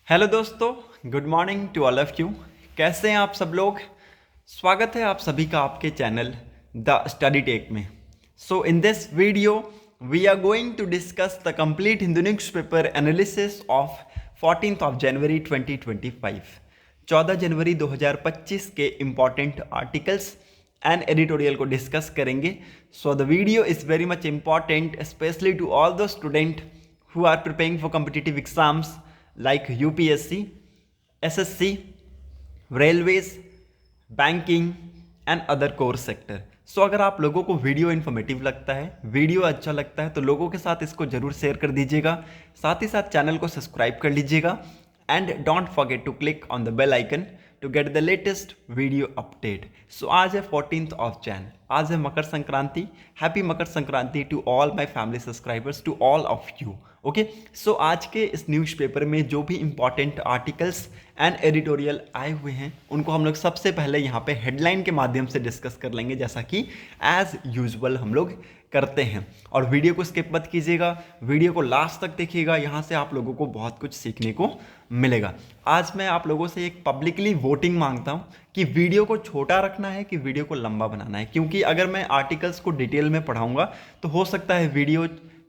Hello दोस्तों, good morning to all of you. कैसे हैं आप सब लोग? स्वागत है आप सभी का आपके चैनल द स्टडी टेक में। So in this video we are going to discuss the complete Hindu newspaper analysis of 14th of January 2025। 14 जनवरी 2025 के इम्पॉर्टेंट आर्टिकल्स एंड एडिटोरियल को डिस्कस करेंगे। So the video is very much important specially to all the student who are preparing for competitive exams like UPSC, SSC, railways, banking and other core sector। सो अगर आप लोगों को video informative लगता है, video अच्छा लगता है तो लोगों के साथ इसको जरूर शेयर कर दीजिएगा। साथ ही साथ चैनल को सब्सक्राइब कर लीजिएगा and don't forget to click on the bell icon to get the latest video update. So आज है 14th ऑफ जैन, आज है Makar Sankranti. Happy Makar Sankranti to all my family subscribers, to all of you. Okay, so आज के इस newspaper में जो भी इंपॉर्टेंट आर्टिकल्स एंड एडिटोरियल आए हुए हैं उनको हम लोग सबसे पहले यहाँ पे हेडलाइन के माध्यम से डिस्कस कर लेंगे, जैसा कि एज यूजुअल हम लोग करते हैं। और वीडियो को स्किप मत कीजिएगा, वीडियो को लास्ट तक देखिएगा, यहाँ से आप लोगों को बहुत कुछ सीखने को मिलेगा। आज मैं आप लोगों से एक पब्लिकली वोटिंग मांगता हूँ कि वीडियो को छोटा रखना है कि वीडियो को लंबा बनाना है, क्योंकि अगर मैं आर्टिकल्स को डिटेल में पढ़ाऊँगा तो हो सकता है वीडियो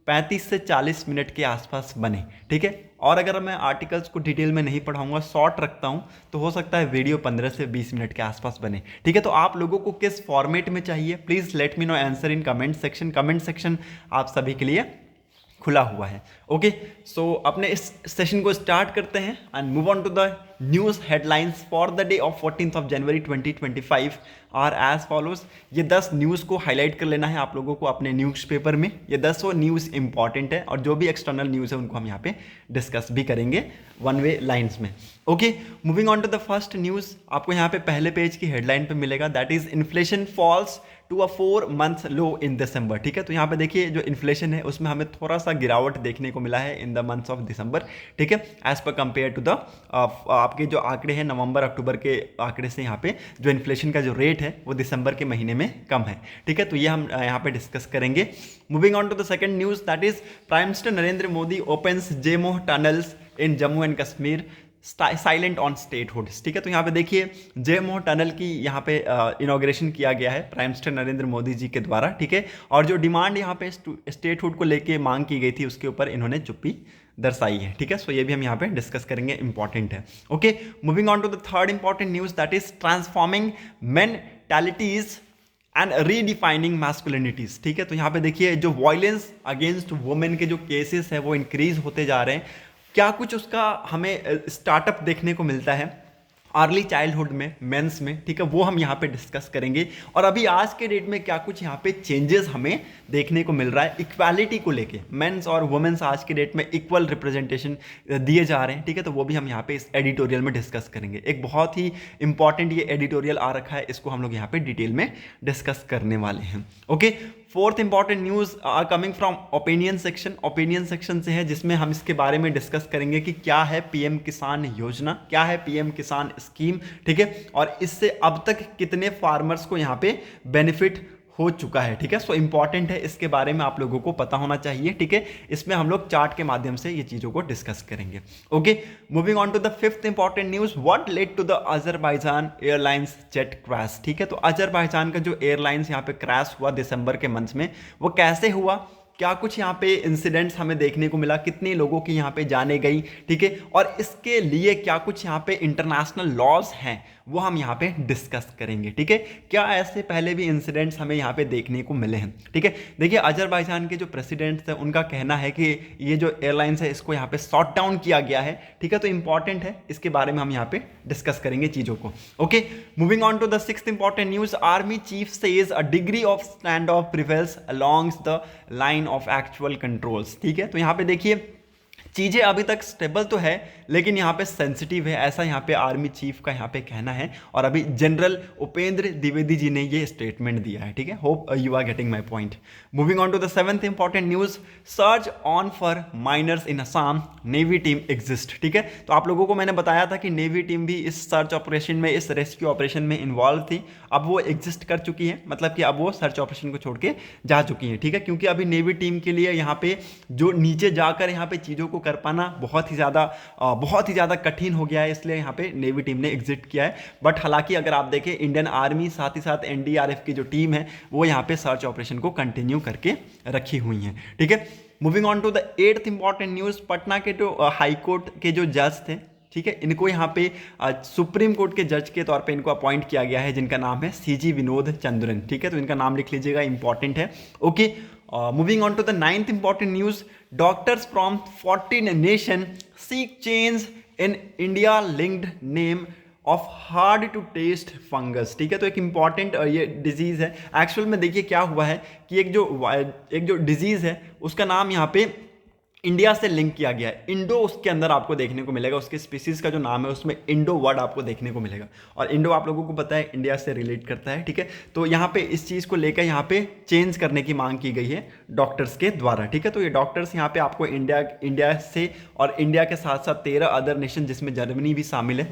35 से 40 मिनट के आसपास बने, ठीक है। और अगर मैं आर्टिकल्स को डिटेल में नहीं पढ़ाऊंगा, शॉर्ट रखता हूं, तो हो सकता है वीडियो 15 से 20 मिनट के आसपास बने, ठीक है। तो आप लोगों को किस फॉर्मेट में चाहिए, please let me know answer in comment section. Comment section आप सभी के लिए खुला हुआ है। ओके, सो अपने इस सेशन को स्टार्ट करते हैं and move on to the news headlines for the day of 14th of January 2025 are as follows. ये 10 न्यूज़ को हाईलाइट कर लेना है आप लोगों को अपने न्यूज़पेपर में। ये 10 न्यूज़ इंपॉर्टेंट है और जो भी एक्सटर्नल न्यूज़ है उनको हम यहाँ पे डिस्कस भी करेंगे वन वे लाइन्स में। Okay, moving on to the first news, आपको यहाँ पे पहले पेज की हेडलाइन पे मिलेगा, that is inflation falls to a 4 month low in December, ठीक है। तो यहाँ पे देखिए जो इन्फ्लेशन है उसमें हमें थोड़ा सा गिरावट देखने को मिला है in the months of December, ठीक है, as per compare to the आपके जो आंकड़े हैं नवंबर अक्टूबर के आंकड़े से यहाँ पे जो इन्फ्लेशन का जो रेट है वो दिसंबर के महीने में कम है, ठीक है। तो ये हम यहाँ पे डिस्कस करेंगे। Moving on to the second news, that is prime minister Narendra Modi opens Z-Morh tunnels in Jammu and Kashmir silent on statehood, ठीक है। तो यहाँ पे देखिए जेएमओ टनल की यहाँ पे इनॉग्रेशन किया गया है प्राइम मिनिस्टर नरेंद्र मोदी जी के द्वारा, ठीक है। और जो डिमांड यहाँ पे स्टेटहुड को लेके मांग की गई थी उसके ऊपर इन्होंने चुप्पी दर्शाई है, ठीक है। सो ये भी हम यहाँ पे डिस्कस करेंगे, इंपॉर्टेंट है। Okay, moving on to the third important news, that is transforming mentalities and redefining masculinities, ठीक है। तो यहाँ पे देखिए जो वायलेंस अगेंस्ट वुमेन के जो केसेस है वो इंक्रीज होते जा रहे हैं। क्या कुछ उसका हमें स्टार्टअप देखने को मिलता है अर्ली चाइल्डहुड में, मेंस में, ठीक है, वो हम यहाँ पे डिस्कस करेंगे। और अभी आज के डेट में क्या कुछ यहाँ पे चेंजेस हमें देखने को मिल रहा है इक्वालिटी को लेके, मेंस और वुमेन्स आज के डेट में इक्वल रिप्रेजेंटेशन दिए जा रहे हैं, ठीक है। तो वो भी हम यहाँ पे इस एडिटोरियल में डिस्कस करेंगे। एक बहुत ही इंपॉर्टेंट ये एडिटोरियल आ रखा है, इसको हम लोग यहाँ पे डिटेल में डिस्कस करने वाले हैं। Okay, fourth important news are coming from opinion section. Opinion section से है जिसमें हम इसके बारे में डिस्कस करेंगे कि क्या है पीएम किसान योजना, क्या है पीएम किसान स्कीम, ठीक है, और इससे अब तक कितने फार्मर्स को यहाँ पे बेनिफिट हो चुका है, ठीक है। सो इंपॉर्टेंट है, इसके बारे में आप लोगों को पता होना चाहिए, ठीक है। इसमें हम लोग चार्ट के माध्यम से ये चीज़ों को डिस्कस करेंगे। Okay, moving on to the fifth important news, what led to the Azerbaijan airlines jet crash, ठीक है। तो अजरबैजान का जो एयरलाइंस यहाँ पे क्रैश हुआ दिसंबर के मंथ में, वो कैसे हुआ, क्या कुछ यहाँ पे इंसिडेंट्स हमें देखने को मिला, कितने लोगों की यहाँ पे जाने गई, ठीक है, और इसके लिए क्या कुछ यहाँ पे इंटरनेशनल लॉज हैं वो हम यहाँ पे डिस्कस करेंगे, ठीक है। क्या ऐसे पहले भी इंसिडेंट्स हमें यहाँ पे देखने को मिले हैं, ठीक है। देखिए अजरबैजान के जो प्रेसिडेंट्स हैं उनका कहना है कि ये जो एयरलाइंस है इसको यहाँ पे शॉट डाउन किया गया है, ठीक है। तो इंपॉर्टेंट है, इसके बारे में हम यहाँ पे डिस्कस करेंगे चीज़ों को। Okay, moving on to the sixth important news, army chief says a degree of stand off prevails alongs the line of actual controls, ठीक है। तो यहाँ पे देखिए चीज़ें अभी तक स्टेबल तो है लेकिन यहाँ पे सेंसिटिव है, ऐसा यहाँ पे आर्मी चीफ का यहाँ पे कहना है। और अभी जनरल उपेंद्र द्विवेदी जी ने ये स्टेटमेंट दिया है, ठीक है। Hope you are getting my point. Moving on to the seventh important news, search on for miners in Assam, navy team exist, ठीक है। तो आप लोगों को मैंने बताया था कि नेवी टीम भी इस सर्च ऑपरेशन में, इस रेस्क्यू ऑपरेशन में इन्वॉल्व थी। अब वो एग्जिस्ट कर चुकी है, मतलब कि अब वो सर्च ऑपरेशन को छोड़ के जा चुकी है, ठीक है। क्योंकि अभी नेवी टीम के लिए यहाँ पे जो नीचे जाकर यहाँ पे चीज़ों को कर पाना बहुत ही ज़्यादा कठिन हो गया है, इसलिए यहाँ पे नेवी टीम ने एग्जिट किया है। बट हालांकि अगर आप देखें इंडियन आर्मी साथ ही साथ एनडीआरएफ की जो टीम है वो यहाँ पे सर्च ऑपरेशन को कंटिन्यू करके रखी हुई है। ठीक है, moving on to the 8th important news, Patna के जो हाई कोर्ट के जो जज थे, ठीक है, इनको यहाँ पे सुप्रीम कोर्ट के जज के तौर पे इनको अपॉइंट किया गया है, जिनका नाम है सीजी विनोद चंद्रन। ठीक है, तो इनका नाम लिख लीजिएगा, इंपॉर्टेंट है। Okay, moving on to the 9th important news, doctors from 14 nation seek change in India linked name of hard to test fungus. ठीक है, तो एक इंपॉर्टेंट ये डिजीज़ है। एक्चुअल में देखिए क्या हुआ है कि एक जो डिजीज़ है उसका नाम यहाँ पे इंडिया से लिंक किया गया है। इंडो उसके अंदर आपको देखने को मिलेगा, उसके स्पीसीज का जो नाम है उसमें इंडो वर्ड आपको देखने को मिलेगा, और इंडो आप लोगों को पता है इंडिया से रिलेट करता है। ठीक है, तो यहाँ पे इस चीज़ को लेकर यहाँ पे चेंज करने की मांग की गई है डॉक्टर्स के द्वारा। ठीक है, तो ये डॉक्टर्स यहाँ पे आपको इंडिया से और इंडिया के साथ साथ 13 अदर नेशन जिसमें जर्मनी भी शामिल है,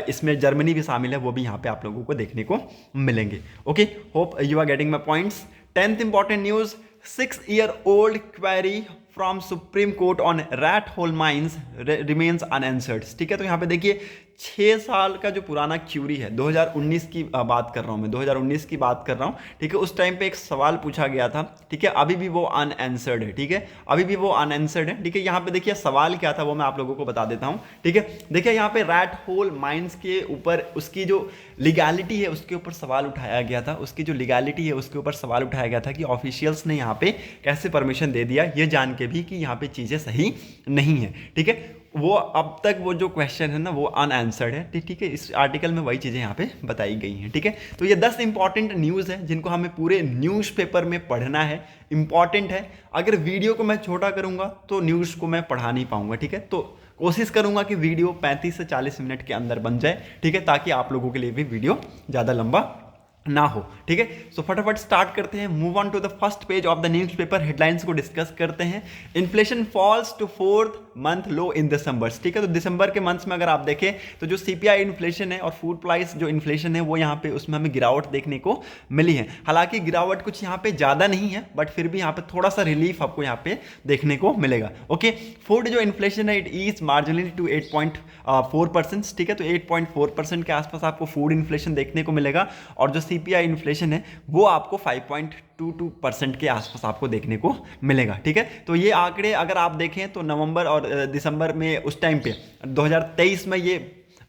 इसमें जर्मनी भी शामिल है, वो भी यहाँ पे आप लोगों को देखने को मिलेंगे। Okay, hope you are getting my points. 10th important news, 6-year-old query from supreme court on rat hole mines remains unanswered. ठीक है, तो यहाँ पे देखिए 6 साल का जो पुराना क्यूरी है, 2019 की बात कर रहा हूँ मैं, 2019 की बात कर रहा हूँ। ठीक है, उस टाइम पे एक सवाल पूछा गया था। ठीक है, अभी भी वो अनआंसर्ड है। ठीक है, अभी भी वो अनआंसर्ड है। ठीक है, यहाँ पे देखिए सवाल क्या था वो मैं आप लोगों को बता देता हूँ। ठीक है, देखिए यहाँ पे रैट होल माइंस के ऊपर उसकी जो लीगैलिटी है उसके ऊपर सवाल उठाया गया था, उसकी जो लीगैलिटी है उसके ऊपर सवाल उठाया गया था कि ऑफिशियल्स ने यहाँ पे कैसे परमिशन दे दिया, ये जान के भी कि यहाँ पे चीज़ें सही नहीं है। ठीक है, वो अब तक वो जो क्वेश्चन है ना वो अनआंसर्ड है। ठीक है, इस आर्टिकल में वही चीज़ें यहाँ पे बताई गई हैं। ठीक है, तो ये 10 इंपॉर्टेंट न्यूज़ है जिनको हमें पूरे न्यूज़पेपर में पढ़ना है, इंपॉर्टेंट है। अगर वीडियो को मैं छोटा करूँगा तो न्यूज़ को मैं पढ़ा नहीं पाऊँगा। ठीक है, तो कोशिश करूँगा कि वीडियो 35 से 40 मिनट के अंदर बन जाए। ठीक है, ताकि आप लोगों के लिए भी वीडियो ज़्यादा लंबा ना हो। ठीक है, सो फटाफट स्टार्ट करते हैं। Move on to the first page of the newspaper, headlines को डिस्कस करते हैं। Inflation falls to 4th month low in December. ठीक है, तो दिसंबर के मंथ्स में अगर आप देखें तो जो सीपीआई इन्फ्लेशन है और फूड प्राइस जो इन्फ्लेशन है वो यहाँ पे उसमें हमें गिरावट देखने को मिली है। हालांकि गिरावट कुछ यहाँ पे ज़्यादा नहीं है, बट फिर भी यहाँ पे थोड़ा सा रिलीफ आपको यहाँ पे देखने को मिलेगा। ओके, फूड जो इन्फ्लेशन है इट इज मार्जिनली टू 8.4%। ठीक है, तो 8.4% के आसपास आपको फूड इन्फ्लेशन देखने को मिलेगा, और जो सीपीआई इन्फ्लेशन है वो आपको 5.22% के आसपास आपको देखने को मिलेगा। ठीक है, तो ये आंकड़े अगर आप देखें तो नवंबर और दिसंबर में उस टाइम पे 2023 में ये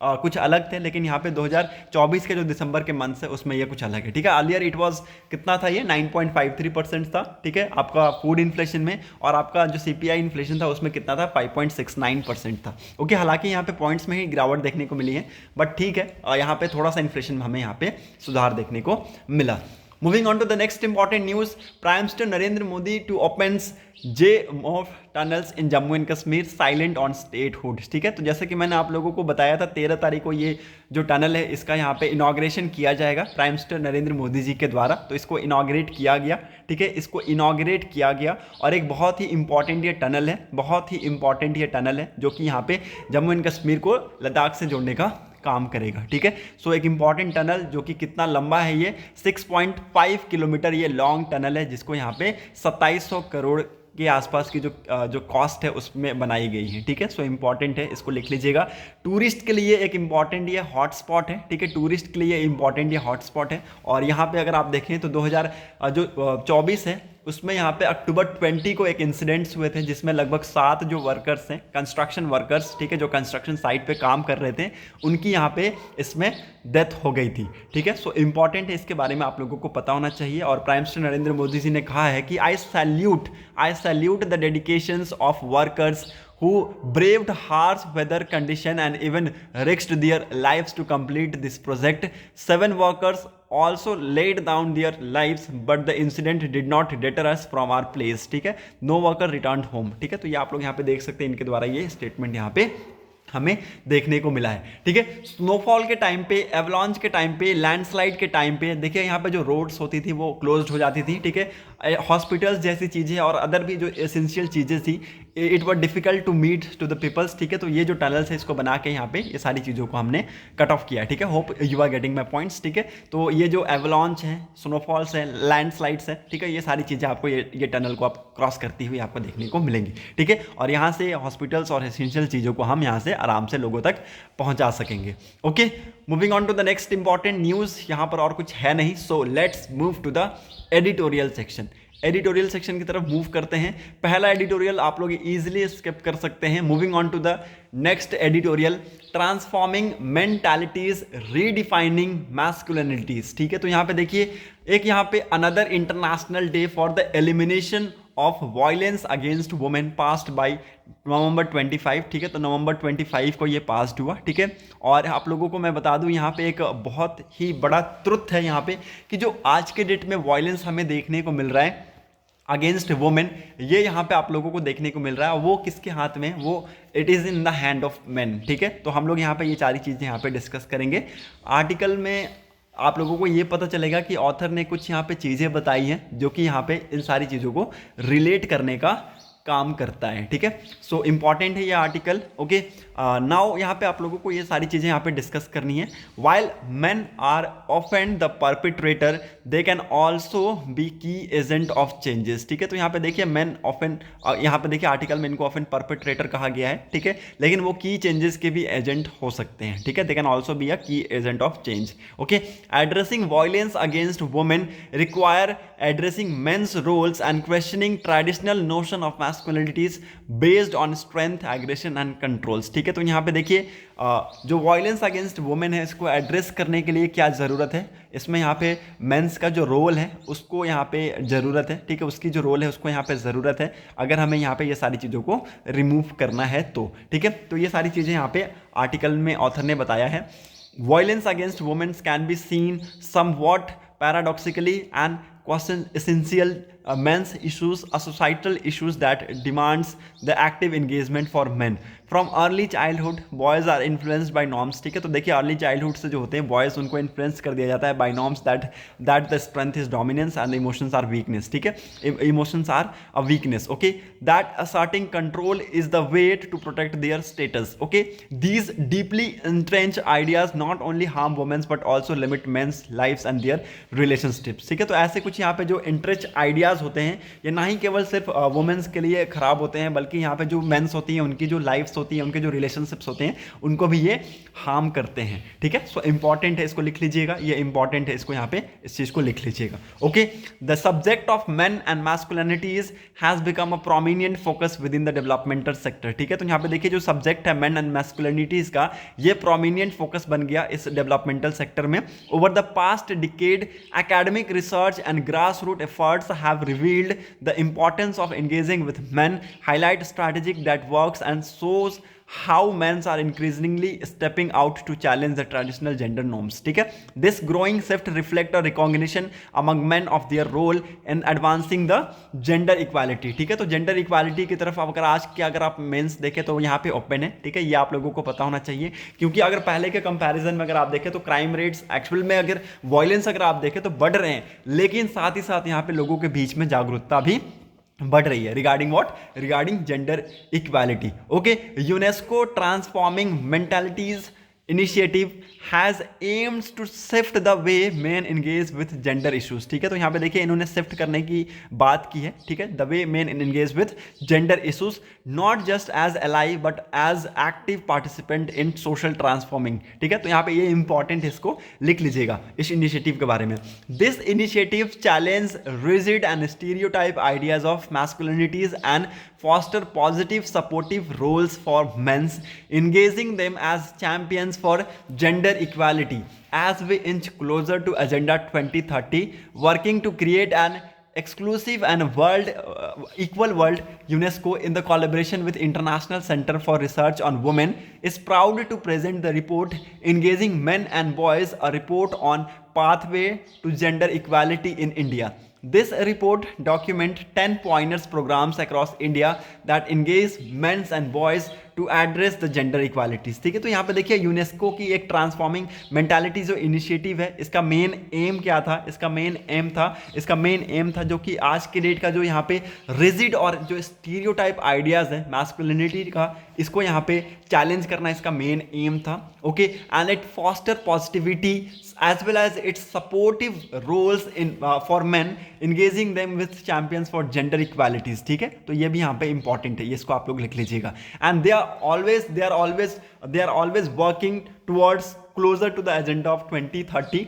कुछ अलग थे, लेकिन यहाँ पे 2024 के जो दिसंबर के मंथ है उसमें ये कुछ अलग है। ठीक है, अर्लियर इट वाज कितना था, ये 9.53% था। ठीक है, आपका फूड इन्फ्लेशन में, और आपका जो सीपीआई इन्फ्लेशन था उसमें कितना था, 5.69% था। ओके, हालांकि यहाँ पे पॉइंट्स में ही गिरावट देखने को मिली है, बट ठीक है, यहाँ पे थोड़ा सा इन्फ्लेशन में हमें यहाँ पे सुधार देखने को मिला। Moving on to the next important news, Prime Minister Narendra Modi to opens JMOF tunnels in Jammu and Kashmir, silent on statehood। ठीक है, तो जैसे कि मैंने आप लोगों को बताया था 13 तारीख को ये जो टनल है इसका यहाँ पे इनॉग्रेशन किया जाएगा प्राइम मिनिस्टर नरेंद्र मोदी जी के द्वारा। तो इसको इनॉग्रेट किया गया। ठीक है, इसको इनॉग्रेट किया गया, और एक बहुत ही इंपॉर्टेंट ये टनल है, बहुत ही इंपॉर्टेंट ये टनल है जो कि यहाँ पे जम्मू एंड कश्मीर को लद्दाख से जोड़ने का काम करेगा। ठीक है, सो एक इंपॉर्टेंट टनल जो कि कितना लंबा है, ये 6.5 किलोमीटर ये लॉन्ग टनल है, जिसको यहाँ पे 2700 करोड़ के आसपास की जो कॉस्ट है उसमें बनाई गई है। ठीक है, सो इंपॉर्टेंट है, इसको लिख लीजिएगा। टूरिस्ट के लिए एक इंपॉर्टेंट ये हॉटस्पॉट है। ठीक है, टूरिस्ट के लिए इंपॉर्टेंट ये हॉटस्पॉट है, और यहाँ पे अगर आप देखें तो 2024 है उसमें यहाँ पे अक्टूबर 20 को एक इंसिडेंट्स हुए थे जिसमें लगभग 7 जो वर्कर्स हैं, कंस्ट्रक्शन वर्कर्स, ठीक है, जो कंस्ट्रक्शन साइट पे काम कर रहे थे, उनकी यहाँ पे इसमें डेथ हो गई थी। ठीक है, सो इंपॉर्टेंट है, इसके बारे में आप लोगों को पता होना चाहिए। और प्राइम मिनिस्टर नरेंद्र मोदी जी ने कहा है कि आई salute the dedications of workers who braved harsh weather condition and even risked their lives to complete this project. 7 workers also laid down their lives, but the incident did not deter us from our place. ठीक है, no worker returned home. ठीक है, तो ये आप लोग यहाँ पे देख सकते हैं, इनके द्वारा ये स्टेटमेंट यहाँ पे हमें देखने को मिला है। ठीक है, स्नोफॉल के टाइम पे, एवलॉन्च के टाइम पे, लैंडस्लाइड के टाइम पे देखिए यहाँ पे जो रोड्स होती थी वो क्लोज्ड हो जाती थी। ठीक है, हॉस्पिटल्स जैसी चीज़ें और अदर भी जो एसेंशियल चीज़ें थी, it was difficult to meet to the peoples, ठीक है। तो ये जो टनल्स है इसको बना के यहाँ पे ये सारी चीज़ों को हमने कट ऑफ किया, ठीक है। Hope you are getting my points, ठीक है। तो ये जो एवलॉन्च है, स्नोफॉल्स है, लैंडस्लाइड्स है, ठीक है, ये सारी चीज़ें आपको ये टनल को आप क्रॉस करती हुई आपको देखने को मिलेंगी, ठीक है। और यहाँ से हॉस्पिटल्स और एसेंशियल चीज़ों को हम यहाँ से आराम से लोगों तक पहुँचा सकेंगे। Okay, moving on to the next important news, यहाँ पर और कुछ है नहीं। So let's move to the editorial section. Editorial section की तरफ मूव करते हैं। पहला एडिटोरियल आप लोग इजीली स्किप कर सकते हैं। Moving on to the next editorial, transforming mentalities redefining masculinities, ठीक है। तो यहाँ पे देखिए, एक यहाँ पे another international day for the elimination of violence against women passed by November 25, ठीक है। तो नवंबर 25 को ये पास्ड हुआ, ठीक है। और आप लोगों को मैं बता दूं यहाँ पे एक बहुत ही बड़ा ट्रुथ है यहाँ पे, कि जो आज के डेट में वायलेंस हमें देखने को मिल रहा है अगेंस्ट वुमेन, ये यहाँ पे आप लोगों को देखने को मिल रहा है। वो किसके हाथ में? वो it is in the hand of man, ठीक है। तो हम लोग यहाँ पे ये सारी चीज़ें यहाँ पे डिस्कस करेंगे। आर्टिकल में आप लोगों को ये पता चलेगा कि ऑथर ने कुछ यहाँ पे चीज़ें बताई हैं जो कि यहाँ पे इन सारी चीज़ों को रिलेट करने का काम करता है, ठीक है। सो इंपॉर्टेंट है ये आर्टिकल। ओके, नाउ यहाँ पे आप लोगों को ये सारी चीज़ें यहाँ पे डिस्कस करनी है। While man are often the perpetrator, they can also be key agent of changes, ठीक है। तो यहाँ पे देखिए मैन ऑफेन, यहाँ पे देखिए आर्टिकल में इनको ऑफेन परपिट्रेटर कहा गया है, ठीक है। लेकिन वो की चेंजेस के भी एजेंट हो सकते हैं, ठीक है। They can also be a key agent of change. Okay, addressing violence against women require addressing men's roles and questioning traditional notion of masculinities based on strength, aggression and controls, ठीक है। तो यहाँ पे देखिए जो वायलेंस अगेंस्ट वुमेन है इसको address करने के लिए क्या ज़रूरत है, इसमें यहाँ पे मेंस का जो रोल है उसको यहाँ पे ज़रूरत है, ठीक है। उसकी जो रोल है उसको यहाँ पे ज़रूरत है, अगर हमें यहाँ पे ये सारी चीज़ों को रिमूव करना है तो, ठीक है। तो ये सारी चीज़ें यहाँ पे आर्टिकल में ऑथर ने बताया है। Violence against womens can be seen somewhat paradoxically and question essential men's issues, a societal issues that demands the active engagement for men. From early childhood boys are influenced by norms, ठीक है। तो देखिए early childhood से जो होते हैं boys उनको influence कर दिया जाता है by norms that the strength is dominance and the emotions are weakness, ठीक है। Emotions are a weakness, okay. That asserting control is the way to protect their status, okay. These deeply entrenched ideas not only harm women but also limit men's lives and their relationships, ठीक है। तो ऐसे कुछ यहाँ पे जो entrenched ideas होते हैं ये ना ही केवल सिर्फ वुमेन्स के लिए खराब होते हैं, बल्कि यहाँ पे जो मेंस होती हैं उनकी जो लाइफ्स होती हैं, उनके जो रिलेशनशिप्स होते हैं उनको भी ये हार्म करते हैं, ठीक है। सो इंपॉर्टेंट है, इसको लिख लीजिएगा, ये इंपॉर्टेंट है, इसको यहाँ पे इस चीज को लिख लीजिएगा, okay. The subject of men and masculinities has become a prominent focus within the developmental sector, ठीक है। तो यहाँ पे देखिए जो सब्जेक्ट है मेन एंड मैस्कुलिनिटीज का, ये प्रोमिनेंट फोकस बन गया इस डेवलपमेंटल सेक्टर में। Over the past decade academic research and grassroots efforts have revealed the importance of engaging with men, highlight strategic that works and shows how men are increasingly stepping out to challenge the traditional gender norms, ठीक है। This growing shift reflect a recognition among men of their role in advancing the gender equality, ठीक है। तो gender equality की तरफ अगर आज के अगर आप मेंस देखें तो यहाँ पे ओपन है, ठीक है। ये आप लोगों को पता होना चाहिए, क्योंकि अगर पहले के कंपैरिजन में अगर आप देखें तो क्राइम रेट्स एक्चुअल में अगर वायलेंस अगर आप देखें तो बढ़ रहे हैं, लेकिन साथ ही साथ यहाँ पे लोगों के बीच में जागरूकता भी बढ़ रही है regarding what, regarding gender equality, okay. UNESCO transforming mentalities initiative has aimed to shift the way men engage with gender issues, ठीक है। तो यहाँ पे देखिए इन्होंने शिफ्ट करने की बात की है, ठीक है। the way men engage with gender issues not just as ally but as active participant in social transforming, ठीक है। तो यहाँ पे ये इंपॉर्टेंट है, इसको लिख लीजिएगा इस इनिशिएटिव के बारे में। this initiative challenge rigid and stereotype ideas of masculinities and foster positive supportive roles for men, engaging them as champions for gender equality as we inch closer to Agenda 2030, working to create an exclusive and equal world. UNESCO, in the collaboration with International Center for Research on Women, is proud to present the report Engaging Men and Boys, a report on pathway to gender equality in India. This report documents 10 pointers programs across India that engage men and boys to address the gender equalities. ठीक है, तो यहाँ पे देखिए UNESCO की एक transforming mentality जो initiative है, इसका मेन एम क्या था, इसका मेन एम था जो कि आज के डेट का जो यहाँ पे रिजिड और जो स्टीरियोटाइप आइडियाज है मैस्कुलिनिटी का, इसको यहाँ पे चैलेंज करना इसका मेन एम था। Okay, and it foster positivity as well as its supportive roles in for men engaging them with champions for gender equalities। ठीक है, तो ये भी यहाँ पे इंपॉर्टेंट है, ये इसको आप लोग लिख लीजिएगा। And they are always working towards closer to the agenda of 2030,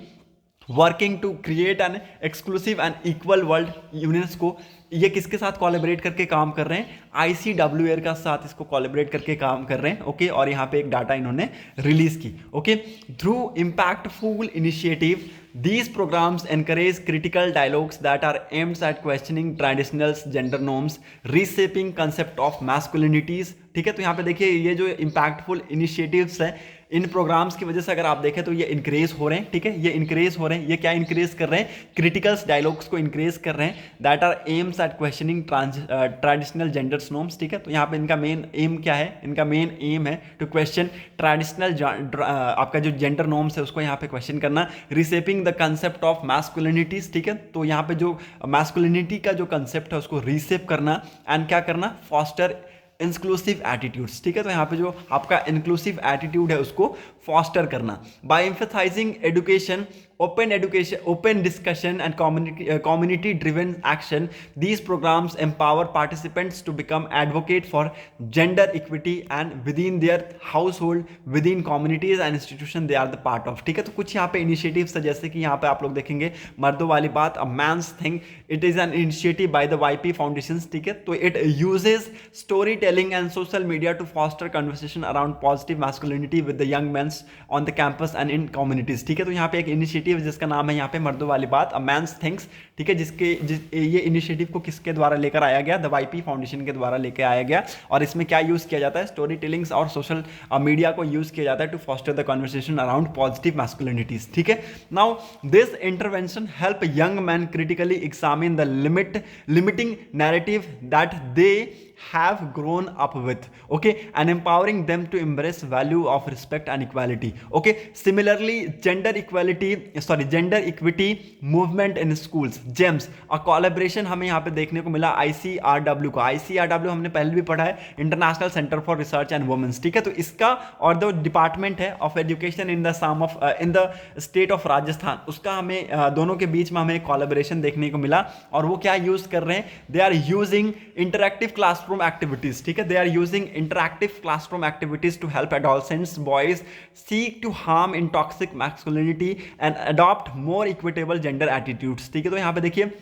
working to create an exclusive and equal world. UNESCO ये किसके साथ कोलैबोरेट करके काम कर रहे हैं, ICWR का साथ इसको कोलैबोरेट करके काम कर रहे हैं। ओके, और यहाँ पे एक डाटा इन्होंने रिलीज की। Okay, through impactful initiative these programs encourage critical dialogues that are aimed at questioning traditional gender norms, reshaping concept of masculinities। ठीक है, तो यहाँ पे देखिए ये जो इम्पैक्टफुल इनिशिएटिव्स है, इन प्रोग्राम्स की वजह से अगर आप देखें तो ये इंक्रेज हो रहे हैं। ठीक है, ये इंक्रेज हो रहे हैं, ये क्या इंक्रेज कर रहे हैं, क्रिटिकल्स डायलॉग्स को इंक्रेज कर रहे हैं that are aims at questioning traditional gender norms. ठीक है, तो यहाँ पे इनका मेन एम क्या है, इनका मेन एम है टू क्वेश्चन ट्रेडिशनल आपका जो जेंडर नॉर्म्स है उसको यहाँ पे क्वेश्चन करना, रिसेपिंग द कंसेप्ट ऑफ मैस्कुलिनिटीज। ठीक है, तो यहाँ पे जो मैस्कुलिनिटी का जो कंसेप्ट है उसको रीसेप करना एंड क्या करना, फॉस्टर इंक्लूसिव एटीट्यूड्स। ठीक है, तो यहाँ पे जो आपका इंक्लूसिव एटीट्यूड है उसको फॉस्टर करना by emphasising education, open discussion and community driven action. These programs empower participants to become advocate for gender equity and within their household, within communities and institutions they are the part of। ठीक है, तो कुछ यहाँ पे initiatives है, जैसे कि यहाँ पे आप लोग देखेंगे मर्दों वाली बात, a men's thing, it is an initiative by the YP foundation. ठीक है, तो it uses storytelling and social media to foster conversation around positive masculinity with the young mens on the campus and in communities. ठीक है, तो यहाँ पे एक initiative जिसका नाम है यहाँ पे मर्दों वाली बात, अ मैंस थिंग्स। ठीक है, ये इनिशिएटिव को किसके द्वारा लेकर आया गया, द YP फाउंडेशन के द्वारा लेकर आया गया, और इसमें क्या यूज किया जाता है, स्टोरी टेलिंग्स और सोशल मीडिया को यूज किया जाता है to foster the conversation around positive masculinities. ठीक है, now this intervention help young man critically examine the limiting narrative that they have grown up with, okay, and empowering them to embrace value of respect and equality। okay, similarly gender equity movement in schools, GEMS, a collaboration हमें यहाँ पे देखने को मिला ICRW का। ICRW हमने पहले भी पढ़ा है, international centre for research and womens. ठीक है, तो इसका और जो डिपार्टमेंट है of education in the state of Rajasthan, उसका हमें दोनों के बीच में हमें कोलैबोरेशन देखने को मिला। और वो क्या यूज कर रहे हैं, they are using interactive classroom activities। ठीक है, they are using interactive classroom activities to help adolescents boys seek to harm in toxic masculinity and adopt more equitable gender attitudes। ठीक है, तो यहाँ पे देखिए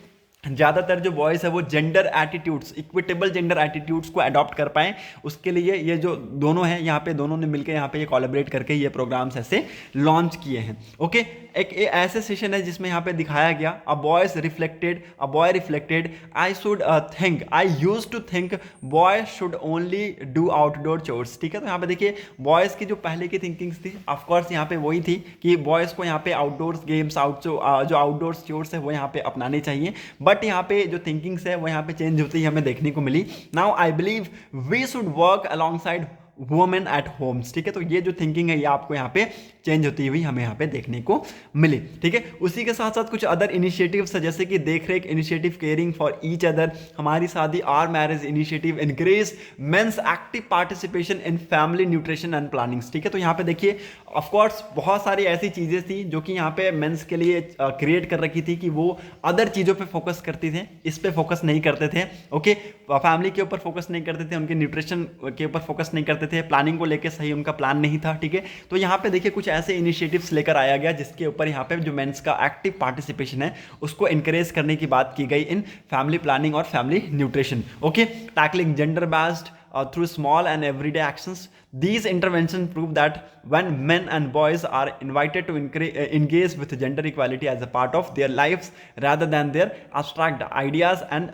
ज़्यादातर जो बॉयज़ है वो gender attitudes, equitable gender attitudes को अडॉप्ट कर पाएँ, उसके लिए ये जो दोनों हैं यहाँ पे, दोनों ने मिलकर यहाँ पे ये कोलैबोरेट करके ये प्रोग्राम्स ऐसे लॉन्च किए हैं। ओके, एक ऐसे सेशन है जिसमें यहाँ पे दिखाया गया, a boy reflected I used to think boy should only do outdoor chores. ठीक है, तो यहाँ पे देखिए बॉयज़ की जो पहले की थिंकिंग्स थी, ऑफकोर्स यहाँ पे वही थी कि बॉयज़ को यहाँ पे आउटडोर्स गेम्स जो आउटडोर्स चोर्स है वो यहाँ पे अपनाने चाहिए, बट यहाँ पे जो थिंकिंग्स है वो यहाँ पे चेंज होती है हमें देखने को मिली। Now I believe we should work alongside women at homes. ठीक है, तो ये जो थिंकिंग है ये आपको यहाँ पे चेंज होती हुई हमें यहाँ पे देखने को मिली। ठीक है, उसी के साथ साथ कुछ अदर इनिशिएटिव्स है, जैसे कि Dekh Rekh initiative, caring for each other, Hamari Shaadi, or marriage initiative, encourage mens active participation in family nutrition and plannings. ठीक है, तो यहाँ पे देखिए ऑफकोर्स बहुत सारी ऐसी चीज़ें थी जो कि यहाँ पे मेंस के लिए क्रिएट कर रखी थी कि वो अदर चीज़ों पे फोकस करती थे, इस पे फोकस नहीं करते थे। ओके, फैमिली के ऊपर फोकस नहीं करते थे, उनके न्यूट्रिशन के ऊपर फोकस नहीं करते थे, प्लानिंग को लेके सही उनका प्लान नहीं था। ठीक है, तो यहाँ पे देखिए कुछ ऐसे इनिशिएटिव्स लेकर आया गया जिसके ऊपर यहाँ पे जो मेंस का एक्टिव पार्टिसिपेशन है उसको इनकरेज करने की बात की गई इन फैमिली प्लानिंग और family nutrition. Okay, tackling gender based through small and everyday actions, These interventions prove that when men and boys are invited to engage with gender equality as a part of their lives rather than their abstract ideas and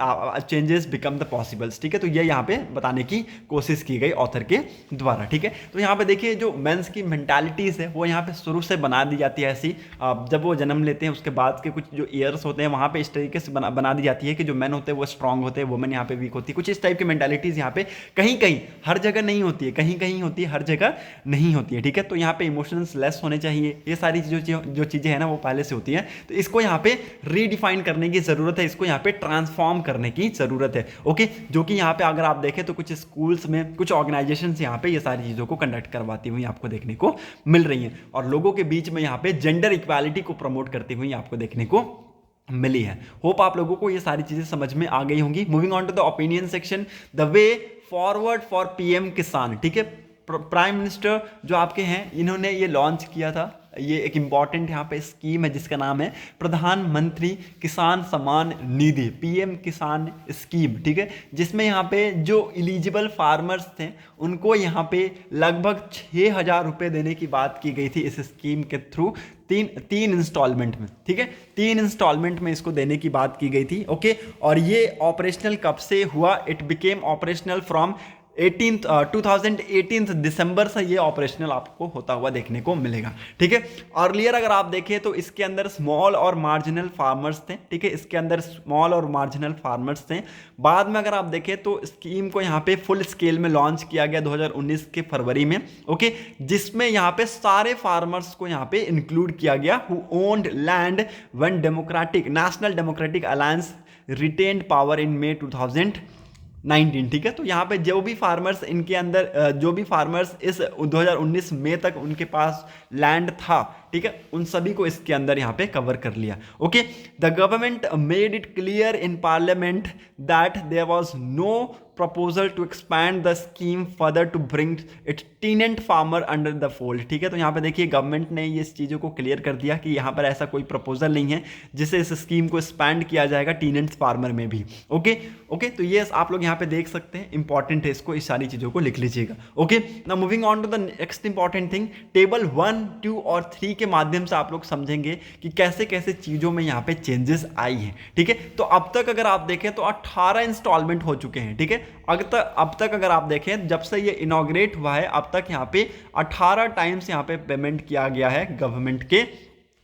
changes become the possibles। ठीक है, तो ये यहाँ पे बताने की कोशिश की गई ऑथर के द्वारा। ठीक है, तो यहाँ पे देखिए जो मेंस की मेंटालिटीज है वो यहाँ पे शुरू से बना दी जाती है ऐसी, जब वो जन्म लेते हैं उसके बाद के कुछ जो ईयर्स होते हैं वहाँ पे इस तरीके से बना दी जाती है कि जो मेन होते हैं वो स्ट्रांग होते हैं, वुमेन यहाँ पे वीक होती है। कुछ इस टाइप की मेंटालिटीज यहाँ पे कहीं कहीं, हर जगह नहीं होती है, कहीं कहीं होती है, हर जगह नहीं होती है। ठीक है, तो यहाँ पे इमोशंस लेस होने चाहिए, ये सारी जो चीज़ें हैं ना वो पहले से होती हैं। तो इसको यहाँ पे रीडिफाइन करने की ज़रूरत है, इसको यहाँ पे ट्रांसफॉर्म करने की ज़रूरत है। ओके, जो कि यहाँ पे अगर आप देखें तो कुछ स्कूल्स में कुछ ऑर्गेनाइजेशंस यहाँ पे ये सारी चीज़ों को कंडक्ट करवाती हुई आपको देखने को मिल रही हैं और लोगों के बीच में यहाँ पे जेंडर इक्वालिटी को प्रमोट करती हुई आपको देखने को मिली है। होप आप लोगों को ये सारी चीजें समझ में आ गई होंगी। Moving on to the opinion section, the way forward for PM Kisan. ठीक है, प्राइम मिनिस्टर जो आपके हैं इन्होंने ये लॉन्च किया था, ये एक इंपॉर्टेंट यहाँ पे स्कीम है जिसका नाम है प्रधानमंत्री किसान सम्मान निधि, पीएम किसान स्कीम। ठीक है, जिसमें यहाँ पे जो एलिजिबल फार्मर्स थे उनको यहाँ पे लगभग 6,000 रुपये देने की बात की गई थी इस स्कीम के थ्रू, तीन इंस्टॉलमेंट में। ठीक है, 3 इंस्टॉलमेंट में इसको देने की बात की गई थी। ओके, और ये ऑपरेशनल कब से हुआ? इट बिकेम ऑपरेशनल फ्रॉम 2018 दिसंबर से ये ऑपरेशनल आपको होता हुआ देखने को मिलेगा। ठीक है, अर्लियर अगर आप देखें तो इसके अंदर स्मॉल और मार्जिनल फार्मर्स थे। ठीक है, इसके अंदर स्मॉल और मार्जिनल फार्मर्स थे। बाद में अगर आप देखें तो स्कीम को यहाँ पे फुल स्केल में लॉन्च किया गया 2019 के फरवरी में। ओके, जिसमें यहाँ पे सारे फार्मर्स को यहाँ पे इंक्लूड किया गया who owned land when national democratic alliance retained power in May 2019। ठीक है, तो यहाँ पे जो भी फार्मर्स इनके अंदर जो भी फार्मर्स इस 2019 मई तक उनके पास लैंड था, ठीक है, उन सभी को इसके अंदर यहाँ पे कवर कर लिया। Okay, the government made it clear in parliament that there was no proposal to expand the scheme further to bring it tenant farmer under the fold. ठीक है, तो यहाँ पे देखिए गवर्नमेंट ने ये इस चीज़ों को क्लियर कर दिया कि यहाँ पर ऐसा कोई प्रपोजल नहीं है जिससे इस स्कीम को एक्सपैंड किया जाएगा टीनेंट फार्मर में भी। ओके, तो ये आप लोग यहाँ पे देख सकते हैं, इंपॉर्टेंट है, इसको इस सारी चीज़ों को लिख लीजिएगा। Okay, now moving on to the next important thing, table 1, 2 और 3 के माध्यम से आप लोग समझेंगे कि कैसे कैसे चीज़ों में यहाँ पे चेंजेस आई हैं। ठीक है, तो अब तक अगर आप देखें तो 18 इंस्टॉलमेंट हो चुके हैं। ठीक है, अब तक अगर आप देखें जब से ये इनॉग्रेट हुआ है अब तक यहाँ पे 18 टाइम्स यहाँ पे पेमेंट किया गया है गवर्नमेंट के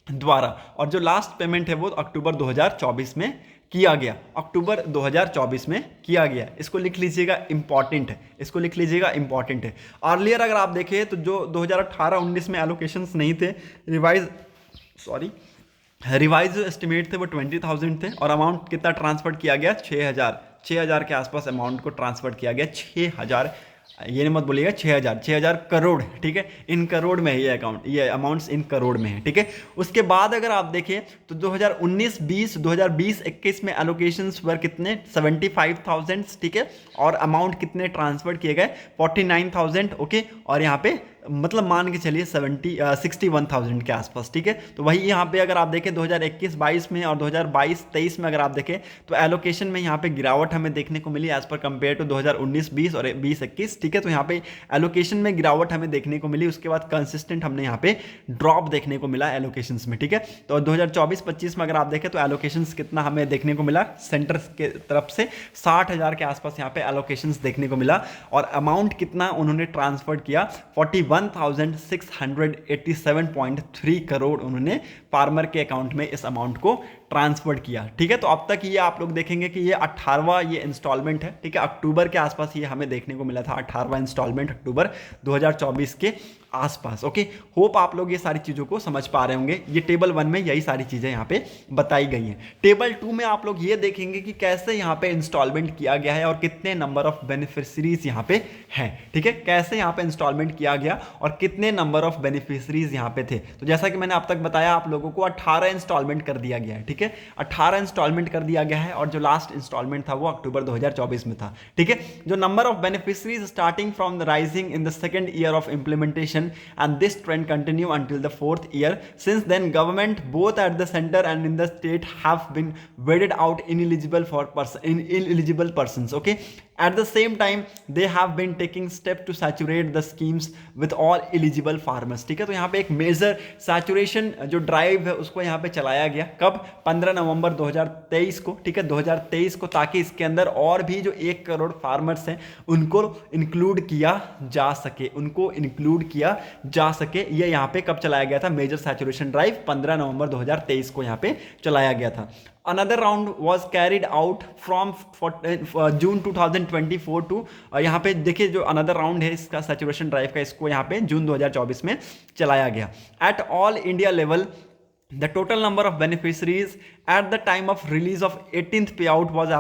द्वारा, और जो लास्ट पेमेंट है वो अक्टूबर 2024 में किया गया, अक्टूबर 2024 में किया गया। इसको लिख लीजिएगा, इंपॉर्टेंट है, इसको लिख लीजिएगा, इंपॉर्टेंट है। अर्लियर अगर आप देखें तो जो 2018-19 में एलोकेशंस नहीं थे, रिवाइज एस्टिमेट थे वो 20,000 थे, और अमाउंट कितना ट्रांसफर किया गया? 6,000 के आसपास अमाउंट को ट्रांसफर किया गया। 6,000, ये नहीं मत बोलिएगा 6,000 करोड़। ठीक है, इन करोड़ में है ये अमाउंट्स इन करोड़ में है। ठीक है, उसके बाद अगर आप देखें तो 2019-20 में एलोकेशंस वर कितने? 75,000। ठीक है, और अमाउंट कितने ट्रांसफर किए गए? 49,000। ओके, और यहाँ पे मतलब मान के चलिए 61,000 के आसपास। ठीक है, तो वही यहाँ पे अगर आप देखें 2021-22 में और 2022-23 में अगर आप देखें तो एलोकेशन में यहाँ पे गिरावट हमें देखने को मिली एज पर कंपेयर टू 2019-20 और 20-21। ठीक है, तो यहाँ पे एलोकेशन में गिरावट हमें देखने को मिली, उसके बाद कंसिस्टेंट हमने यहाँ पे ड्रॉप देखने को मिला एलोकेशंस में। ठीक है, तो 2024-25 में अगर आप देखें तो एलोकेशंस कितना हमें देखने को मिला सेंटर के तरफ से? 60,000 के आसपास यहाँ पे एलोकेशंस देखने को मिला, और अमाउंट कितना उन्होंने ट्रांसफर किया? 41,687.3 करोड़ उन्होंने फार्मर के अकाउंट में इस अमाउंट को ट्रांसफर किया। ठीक है, तो अब तक ये आप लोग देखेंगे कि ये 18वां ये इंस्टॉलमेंट है। ठीक है, अक्टूबर के आसपास ये हमें देखने को मिला था, 18वां इंस्टॉलमेंट अक्टूबर 2024 के आसपास। ओके, होप आप लोग ये सारी चीज़ों को समझ पा रहे होंगे। ये टेबल 1 में यही सारी चीज़ें यहाँ पे बताई गई हैं। टेबल 2 में आप लोग ये देखेंगे कि कैसे यहाँ पे इंस्टॉलमेंट किया गया है और कितने नंबर ऑफ बेनिफिशरीज यहाँ पे हैं। ठीक है, कैसे यहाँ पे इंस्टॉलमेंट किया गया और कितने नंबर ऑफ बेनिफिशरीज यहाँ पे थे। तो जैसा कि मैंने अब तक बताया आप लोगों को 18 इंस्टॉलमेंट कर दिया गया है। ठीक है, 18 इंस्टॉलमेंट कर दिया गया है, और जो लास्ट इंस्टॉलमेंट था वो अक्टूबर 2024 में था। ठीक है, जो number of beneficiaries starting from the rising in the second year of implementation, and this trend continue until the 4th year. Since then, government both at the center and in the state have been weeded out ineligible persons. Okay, At the same time, they have been taking steps to saturate the schemes with all eligible farmers. ठीक है, तो यहाँ पे एक major saturation जो drive है उसको यहाँ पे चलाया गया कब, 15 नवंबर 2023 को, ठीक है 2023 को, ताकि इसके अंदर और भी जो 1 करोड़ फार्मर्स हैं उनको इंक्लूड किया जा सके, उनको इंक्लूड किया जा सके। ये यहाँ पे कब चलाया गया था, मेजर सैचुरेशन ड्राइव 15 नवंबर 2023 को यहाँ पे चलाया गया था। Another round was carried out from June 2024 to, यहाँ पे देखिए जो अनदर राउंड है इसका सैचुरेशन ड्राइव का, इसको यहाँ पे जून 2024 में चलाया गया। At all India level the total number of beneficiaries at the time of release of 18th payout was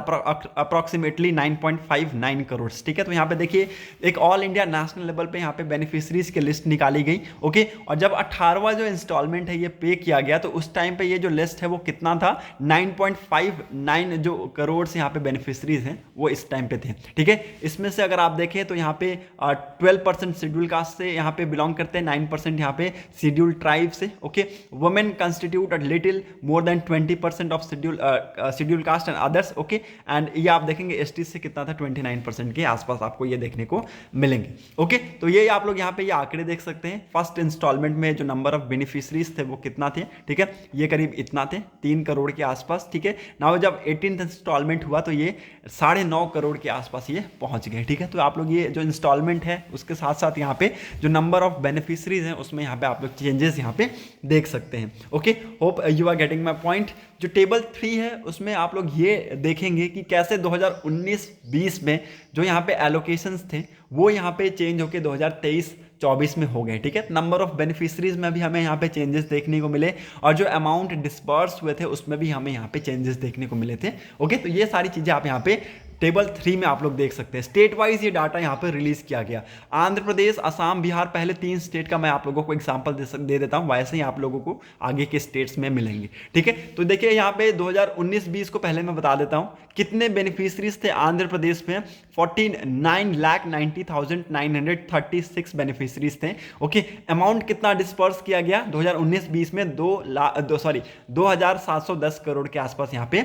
approximately 9.59 crore. ठीक है, तो यहाँ पे देखिए एक ऑल इंडिया नेशनल लेवल पे यहाँ पे बेनिफिशरीज की लिस्ट निकाली गई। ओके, और जब 18वां जो इंस्टॉलमेंट है ये पे किया गया तो उस टाइम पे ये जो लिस्ट है वो कितना था, 9.59 जो करोड़ से यहाँ पे बेनिफिशरीज हैं वो इस टाइम पे थे। ठीक है, इसमें से अगर आप देखें तो यहाँ पे 12% शेड्यूल कास्ट से यहाँ पे बिलोंग करते हैं, 9% यहाँ पे शेड्यूल ट्राइब से। Okay, women constitute a little more than 20% of schedule caste and others। Okay, and ये आप देखेंगे एसटी से कितना था, 29% के आसपास आपको ये देखने को मिलेंगे। ओके, तो ये आप लोग यहाँ पे ये आंकड़े देख सकते हैं। फर्स्ट इंस्टॉलमेंट में जो नंबर ऑफ बेनिफिशरीज थे वो कितना थे, ठीक है, ये करीब इतना थे, 3 करोड़ के आसपास। ठीक है, ना जब 18th इंस्टॉलमेंट हुआ तो ये 9.5 करोड़ के आसपास ये पहुंच गए। ठीक है, तो आप लोग ये जो इंस्टॉलमेंट है उसके साथ साथ यहाँ पे जो नंबर ऑफ बेनिफिशरीज हैं उसमें यहाँ पे आप लोग चेंजेस यहाँ पे देख सकते हैं। Okay, hope you are getting my point. जो टेबल 3 है उसमें आप लोग ये देखेंगे कि कैसे 2019-20 में जो यहाँ पे एलोकेशंस थे वो यहाँ पे चेंज होके 2023-24 में हो गए। ठीक है, नंबर ऑफ बेनिफिशरीज में भी हमें यहाँ पे चेंजेस देखने को मिले और जो अमाउंट डिस्पर्स हुए थे उसमें भी हमें यहाँ पे चेंजेस देखने को मिले थे। ओके, तो ये सारी चीज़ें आप यहाँ पे टेबल 3 में आप लोग देख सकते हैं। स्टेट वाइज ये डाटा यहाँ पे रिलीज किया गया, आंध्र प्रदेश, असम, बिहार, पहले 3 स्टेट का मैं आप लोगों को एग्जांपल दे देता हूँ, वैसे ही आप लोगों को आगे के स्टेट्स में मिलेंगे। ठीक है, तो देखिए यहाँ पे 2019-20 को पहले मैं बता देता हूँ कितने बेनिफिशरीज थे आंध्र प्रदेश में, 49,90,936 बेनिफिशरीज थे। ओके, अमाउंट कितना डिस्पर्स किया गया 2019-20 में, 2,710 करोड़ के आसपास यहाँ पे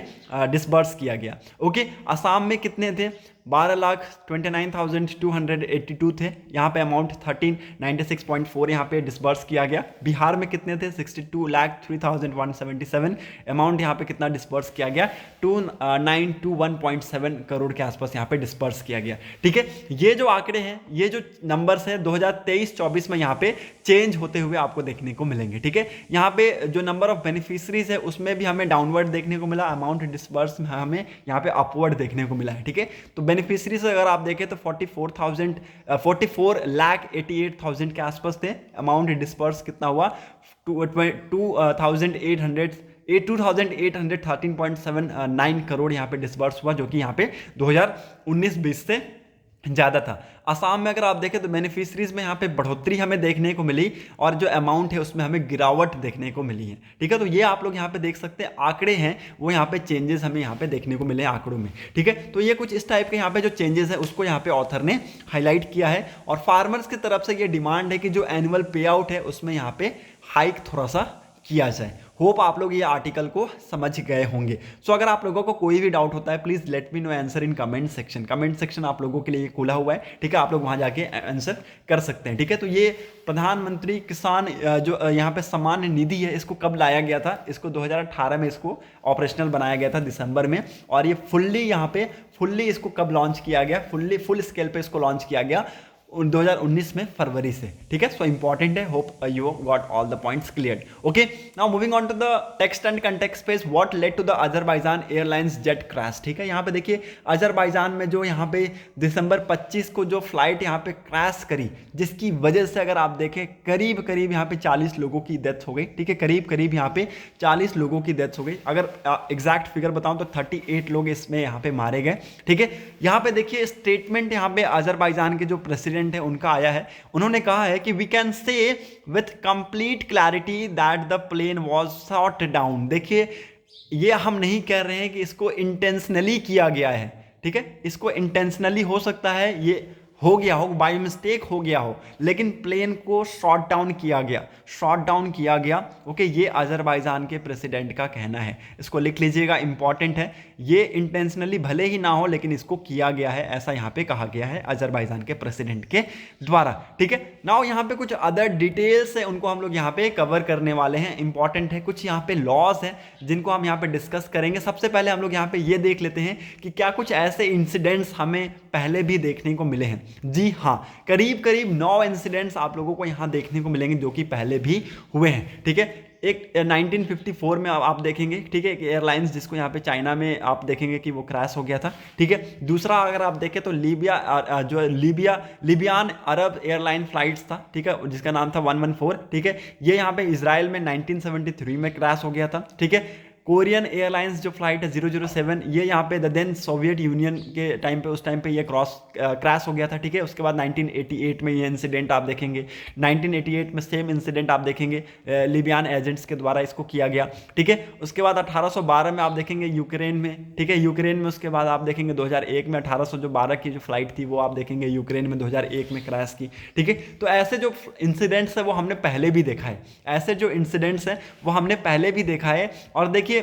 डिस्पर्स किया गया। ओके, असम में कितने थे, 12,29,282 थे, यहाँ पे अमाउंट 1396.4 यहाँ पे डिस्बर्स किया गया। बिहार में कितने थे, 62,03,177, अमाउंट यहाँ पे कितना डिस्बर्स किया गया, 2921.7 करोड़ के आसपास यहाँ पे डिस्बर्स किया गया। ठीक है, ये जो आंकड़े हैं, ये जो नंबर्स हैं 2023-24 में यहाँ पे चेंज होते हुए आपको देखने को मिलेंगे। ठीक है, यहाँ पे जो नंबर ऑफ बेनिफिशरीज है उसमें भी हमें डाउनवर्ड देखने को मिला, अमाउंट डिस्बर्स हमें यहाँ पे अपवर्ड देखने को मिला है। ठीक है, तो बेनिफिशरीज अगर आप देखें तो 44,88,000 के आसपास थे, अमाउंट डिस्पर्स कितना हुआ, 2,813.79 करोड़ यहाँ पे डिस्बर्स हुआ, जो कि यहाँ पे 2019-20 से ज़्यादा था। असम में अगर आप देखें तो बेनिफिशरीज में यहाँ पे बढ़ोतरी हमें देखने को मिली और जो अमाउंट है उसमें हमें गिरावट देखने को मिली है। ठीक है, तो ये आप लोग यहाँ पे देख सकते हैं, आंकड़े हैं वो यहाँ पे चेंजेस हमें यहाँ पे देखने को मिले आंकड़ों में। ठीक है, तो ये कुछ इस टाइप के यहाँ पे जो चेंजेस है उसको यहाँ पे ऑथर ने हाईलाइट किया है और फार्मर्स की तरफ से ये डिमांड है कि जो एनुअल पे आउट है उसमें यहाँ पे हाइक थोड़ा सा किया जाए। होप आप लोग ये आर्टिकल को समझ गए होंगे। सो अगर आप लोगों को कोई भी डाउट होता है please let me know answer in comment section. Comment section आप लोगों के लिए खुला हुआ है। ठीक है, आप लोग वहां जाके आंसर कर सकते हैं। ठीक है, तो ये प्रधानमंत्री किसान जो यहाँ पे सम्मान निधि है इसको कब लाया गया था, इसको 2018 में इसको ऑपरेशनल बनाया गया था दिसंबर में, और ये फुल्ली इसको कब लॉन्च किया गया, फुल स्केल पे इसको लॉन्च किया गया 2019 में फरवरी से। ठीक है, सो इंपॉर्टेंट है, hope you got all the points clear. Okay, now moving on to the text and context page, what led to the Azerbaijan airlines jet crash. ठीक है, यहाँ पे देखिए अजरबैजान में जो यहाँ पे दिसंबर 25 को जो फ्लाइट यहाँ पे क्रैश करी, जिसकी वजह से अगर आप देखें करीब यहाँ पे 40 लोगों की डेथ हो गई। ठीक है, करीब यहाँ पे 40 लोगों की डेथ हो गई। अगर एग्जैक्ट फिगर बताऊं तो 38 लोग इसमें यहाँ पे मारे गए। ठीक है, यहाँ पे देखिए स्टेटमेंट यहाँ पे अजरबैजान के जो प्रेसिडेंट है उनका आया है, उन्होंने कहा है कि we can say with complete clarity that the plane was shot down. देखिए, ये हम नहीं कह रहे हैं कि इसको इंटेंशनली किया गया है। ठीक है, इसको इंटेंशनली हो सकता है ये हो गया हो, बाय मिस्टेक हो गया हो, लेकिन प्लेन को शॉट डाउन किया गया। ओके, ये अजरबैजान के प्रेसिडेंट का कहना है, इसको लिख लीजिएगा, इंपॉर्टेंट है। ये इंटेंशनली भले ही ना हो लेकिन इसको किया गया है, ऐसा यहाँ पे कहा गया है अजरबैजान के प्रेसिडेंट के द्वारा। ठीक है, नाउ यहाँ पे कुछ अदर डिटेल्स है, उनको हम लोग यहाँ पे कवर करने वाले हैं, इंपॉर्टेंट है। कुछ यहाँ पे लॉज है जिनको हम यहाँ पे डिस्कस करेंगे। सबसे पहले हम लोग यहाँ पे ये देख लेते हैं कि क्या कुछ ऐसे इंसिडेंट्स हमें पहले भी देखने को मिले हैं। जी हाँ, करीब करीब 9 इंसिडेंट्स आप लोगों को यहाँ देखने को मिलेंगे जो कि पहले भी हुए हैं। ठीक है, एक 1954 में आप देखेंगे, ठीक है, एक एयरलाइंस जिसको यहाँ पे चाइना में आप देखेंगे कि वो क्रैश हो गया था। ठीक है, दूसरा अगर आप देखें तो लिबियान अरब एयरलाइन फ्लाइट्स था, ठीक है, जिसका नाम था 114। ठीक है, ये यहाँ पे इजराइल में 1973 में क्रैश हो गया था। ठीक है, कोरियन एयरलाइंस जो फ्लाइट है 007, ये यहाँ पे द देन सोवियत यूनियन के टाइम पे, उस टाइम पे ये क्रैश हो गया था। ठीक है, उसके बाद 1988 में ये इंसिडेंट आप देखेंगे, 1988 में सेम इंसिडेंट आप देखेंगे, लिबियान एजेंट्स के द्वारा इसको किया गया। ठीक है, उसके बाद 1812 में आप देखेंगे यूक्रेन में। ठीक है, यूक्रेन में उसके बाद आप देखेंगे 2001 में 1812 की जो फ्लाइट थी वो आप देखेंगे यूक्रेन में 2001 में क्रैश की। ठीक है, तो ऐसे जो इंसिडेंट्स है वो हमने पहले भी देखा है, ऐसे जो इंसिडेंट्स है वो हमने पहले भी देखा है। और देखिए,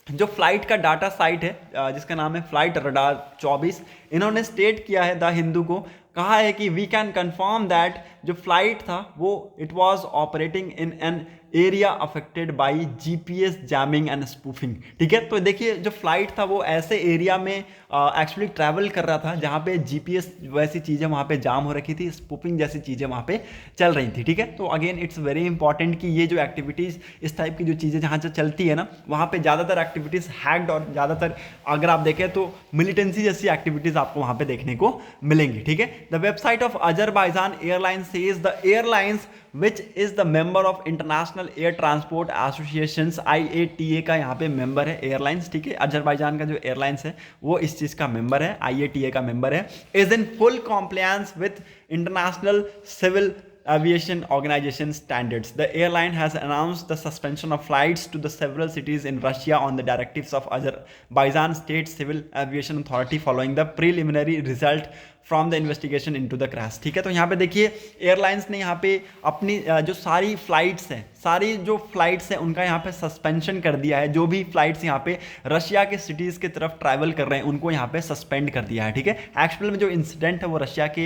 जो फ्लाइट का डाटा साइट है जिसका नाम है फ्लाइट रडार 24, इन्होंने स्टेट किया है द हिंदू को, कहा है कि वी कैन कंफर्म दैट जो फ्लाइट था वो it was operating in an area affected by GPS jamming and spoofing. ठीक है, तो देखिए जो फ्लाइट था वो ऐसे एरिया में एक्चुअली ट्रैवल कर रहा था जहाँ पे जीपीएस वैसी चीज़ें वहाँ पे जाम हो रखी थी, स्पूफिंग जैसी चीज़ें वहाँ पे चल रही थी। ठीक है, तो अगेन इट्स वेरी इंपॉर्टेंट कि ये जो एक्टिविटीज़, इस टाइप की जो चीज़ें जहाँ से चलती है ना, वहाँ पे ज़्यादातर एक्टिविटीज़ हैक्ड, और ज़्यादातर अगर आप देखें तो मिलिटेंसी जैसी एक्टिविटीज़ आपको वहाँ पे देखने को मिलेंगी। ठीक है, the website of Azerbaijan airline says the airlines which is the member of international air transport association, IATA का यहाँ पे मेंबर है एयरलाइंस। ठीक है, अजरबैजान का जो एयरलाइंस है वो इस चीज का मेंबर है, IATA का मेंबर है, is in full compliance with international civil aviation organization standards. The airline has announced the suspension of flights to the several cities in Russia on the directives of Azerbaijan State Civil Aviation Authority following the preliminary result from the investigation into the crash. ठीक है, तो यहाँ पे देखिए airlines ने यहाँ पे अपनी जो सारी फ्लाइट्स हैं, सारी जो फ्लाइट्स हैं उनका यहाँ पे सस्पेंशन कर दिया है। जो भी फ्लाइट्स यहाँ पे रशिया के सिटीज़ की तरफ ट्रैवल कर रहे हैं उनको यहाँ पे सस्पेंड कर दिया है। ठीक है, एक्चुअल में जो इंसिडेंट है वो रशिया के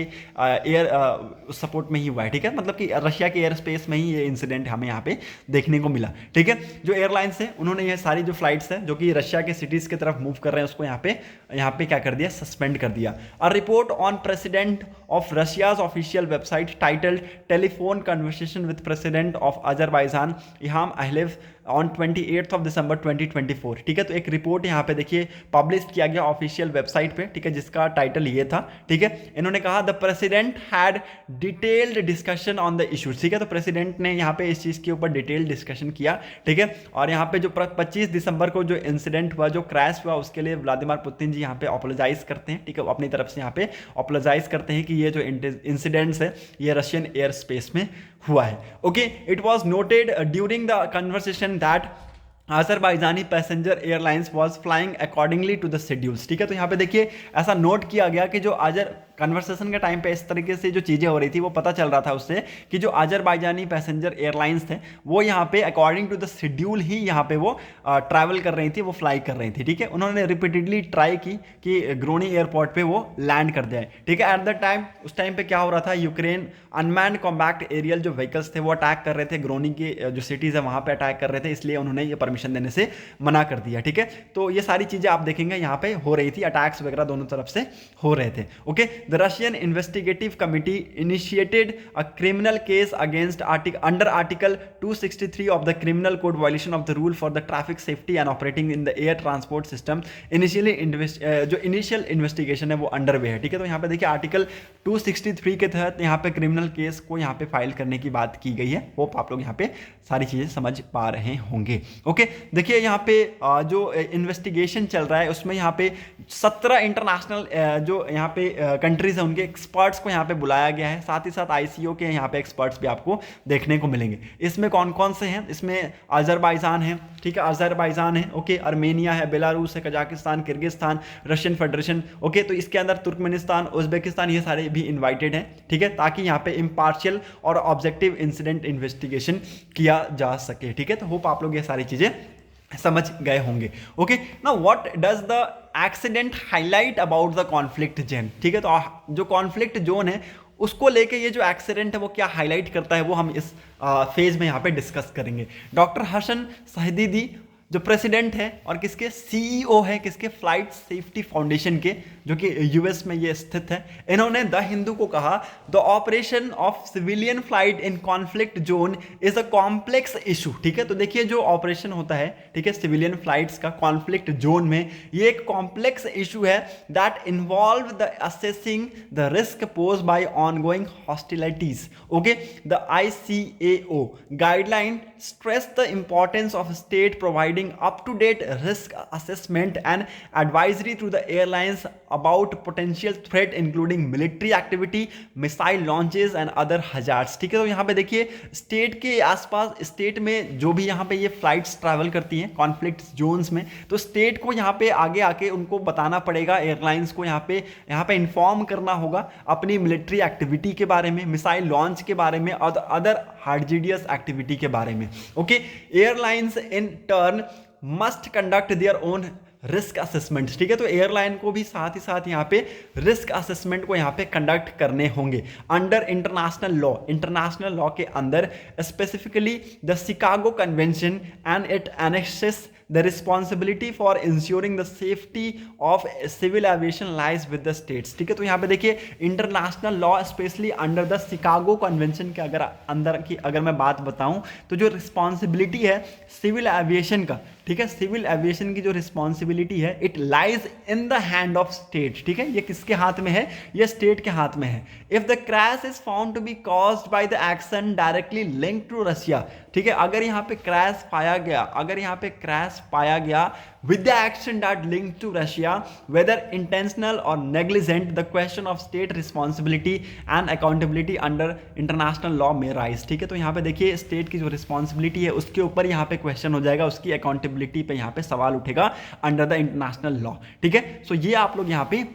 एयर सपोर्ट में ही हुआ है। ठीक है, मतलब कि रशिया के एयर स्पेस में ही ये इंसिडेंट हमें यहाँ पे देखने को मिला। ठीक है, जो एयरलाइंस है उन्होंने ये सारी जो फ्लाइट्स हैं जो कि रशिया के सिटीज़ की तरफ मूव कर रहे हैं उसको यहाँ पे क्या कर दिया, सस्पेंड कर दिया। और report on President of Russia's official website titled Telephone Conversation with President of Azerbaijan Ilham Aliyev on 28 दिसंबर 2024। ठीक है, तो एक रिपोर्ट यहाँ पे देखिए पब्लिश किया गया ऑफिशियल वेबसाइट पे। ठीक है, जिसका टाइटल ये था। ठीक है, इन्होंने कहा the president had detailed discussion on the issues. ठीक है, तो प्रेसिडेंट ने यहाँ पे इस चीज़ के ऊपर डिटेल्ड डिस्कशन किया। ठीक है, और यहाँ पे जो 25 दिसंबर को जो इंसिडेंट हुआ, जो क्रैश हुआ, उसके लिए व्लादिमीर पुतिन जी यहाँ पे अपोलोजाइज करते हैं। ठीक है, अपनी तरफ से यहाँ पे अपोलोजाइज करते हैं कि ये जो इंसिडेंट्स है ये रशियन एयर स्पेस में हुआ है। Okay, it was noted during the conversation that Azerbaijani passenger airlines was flying accordingly to the schedules. ठीक है, तो यहाँ पे देखिए ऐसा नोट किया गया कि जो कन्वर्सेशन के टाइम पे इस तरीके से जो चीज़ें हो रही थी वो पता चल रहा था उससे कि जो अजरबैजानी पैसेंजर एयरलाइंस थे वो यहाँ पे अकॉर्डिंग टू द शेड्यूल ही यहाँ पे वो ट्रैवल कर रही थी, वो फ्लाई कर रही थी। ठीक है, उन्होंने रिपीटेडली ट्राई की कि ग्रोनी एयरपोर्ट पे वो लैंड कर जाए। ठीक है, एट द टाइम, उस टाइम पे क्या हो रहा था, यूक्रेन अनमैन्ड कॉम्बैक्ट एरियल जो व्हीकल्स थे वो अटैक कर रहे थे, ग्रोनी की जो सिटीज़ है वहाँ पे अटैक कर रहे थे, इसलिए उन्होंने ये परमिशन देने से मना कर दिया। ठीक है, तो ये सारी चीज़ें आप देखेंगे यहाँ पे हो रही थी, अटैक्स वगैरह दोनों तरफ से हो रहे थे। Okay, the Russian investigative committee initiated a criminal case against under article 263 of the criminal code violation of the rule for the traffic safety and operating in the air transport system। initially जो initial investigation है वो underway है। ठीक है, तो यहाँ पे देखिए आर्टिकल 263 के तहत यहाँ पे क्रिमिनल केस को यहाँ पे फाइल करने की बात की गई है। होप आप लोग यहाँ पे सारी चीज़ें समझ पा रहे होंगे। ओके, देखिए यहाँ पे जो इन्वेस्टिगेशन चल रहा है उसमें यहाँ पे 17 इंटरनेशनल जो यहाँ पे कंट्रीज है उनके एक्सपर्ट्स को यहाँ पे बुलाया गया है, साथ ही साथ ICO के यहाँ पे एक्सपर्ट्स भी आपको देखने को मिलेंगे। इसमें कौन कौन से हैं, इसमें अजरबैजान है, ठीक है, अजरबैजान है, ओके, अर्मेनिया है, बेलारूस है, Kazakhstan, Kyrgyzstan, Russian federation, okay, तो इसके अंदर तुर्कमेनिस्तान, उज्बेकिस्तान, ये सारे भी इन्वाइटेड हैं, ठीक है, ताकि यहाँ पे इम्पार्शियल और ऑब्जेक्टिव इंसिडेंट इन्वेस्टिगेशन किया जा सके, ठीक है। तो होप आप लोग ये सारी चीजें समझ गए होंगे। Okay, now what does the accident highlight about the conflict zone, ठीक है, तो जो कॉन्फ्लिक्ट जोन है उसको लेके ये जो एक्सीडेंट है वो क्या हाईलाइट करता है वो हम इस फेज में यहाँ पे डिस्कस करेंगे। डॉक्टर हसन सहीदी जो प्रेसिडेंट है और किसके CEO है, किसके फ्लाइट सेफ्टी फाउंडेशन के, जो कि US में ये स्थित है, इन्होंने द हिंदू को कहा the operation of civilian flight in conflict zone is a complex issue, ठीक है। तो देखिए जो ऑपरेशन होता है, ठीक है, सिविलियन फ्लाइट्स का कॉन्फ्लिक्ट जोन में, ये एक कॉम्प्लेक्स इशू है that involve the assessing the risk pose by ongoing hostilities, okay. The ICAO guideline stress the importance of state providing up-to-date risk assessment and advisory to the airlines about potential threat including military activity, missile launches and other hazards, ठीक है। तो यहाँ पे देखिए state के आसपास, state में जो भी यहाँ पे ये फ्लाइट्स ट्रैवल करती हैं कॉन्फ्लिक्ट जोन्स में, तो स्टेट को यहाँ पे आगे आके उनको बताना पड़ेगा, एयरलाइंस को यहाँ पे इन्फॉर्म करना होगा अपनी मिलिट्री एक्टिविटी के बारे में, मिसाइल लॉन्च के बारे में और अदर हार्जिडियस एक्टिविटी के बारे में, okay. Airlines in turn must conduct their own risk assessment, ठीक है। तो एयरलाइन को भी साथ ही साथ यहाँ पे रिस्क असेसमेंट को यहाँ पे कंडक्ट करने होंगे अंडर इंटरनेशनल लॉ के अंदर, specifically the Chicago convention and it annexes the responsibility for ensuring the safety of civil aviation lies with the states, ठीक है। तो यहाँ पे देखिए international law specially under the Chicago convention के अगर मैं बात बताऊं तो जो रिस्पॉन्सिबिलिटी है सिविल एविएशन का, ठीक है, सिविल एविएशन की जो रिस्पॉन्सिबिलिटी है it lies in the hand of state, ठीक है, ये किसके हाथ में है, ये स्टेट के हाथ में है। If the crash is found to be caused by the action directly linked to Russia, ठीक है, अगर यहाँ पे क्रैश पाया गया with the action that linked to Russia, whether intentional or negligent, the question of state responsibility and accountability under international law may rise, ठीक है। तो यहाँ पे देखिए स्टेट की जो रिस्पॉन्सिबिलिटी है उसके ऊपर यहाँ पे क्वेश्चन हो जाएगा, उसकी अकाउंटेबिलिटी पे यहाँ पे सवाल उठेगा अंडर द इंटरनेशनल लॉ, ठीक है। सो ये आप लोग यहाँ पे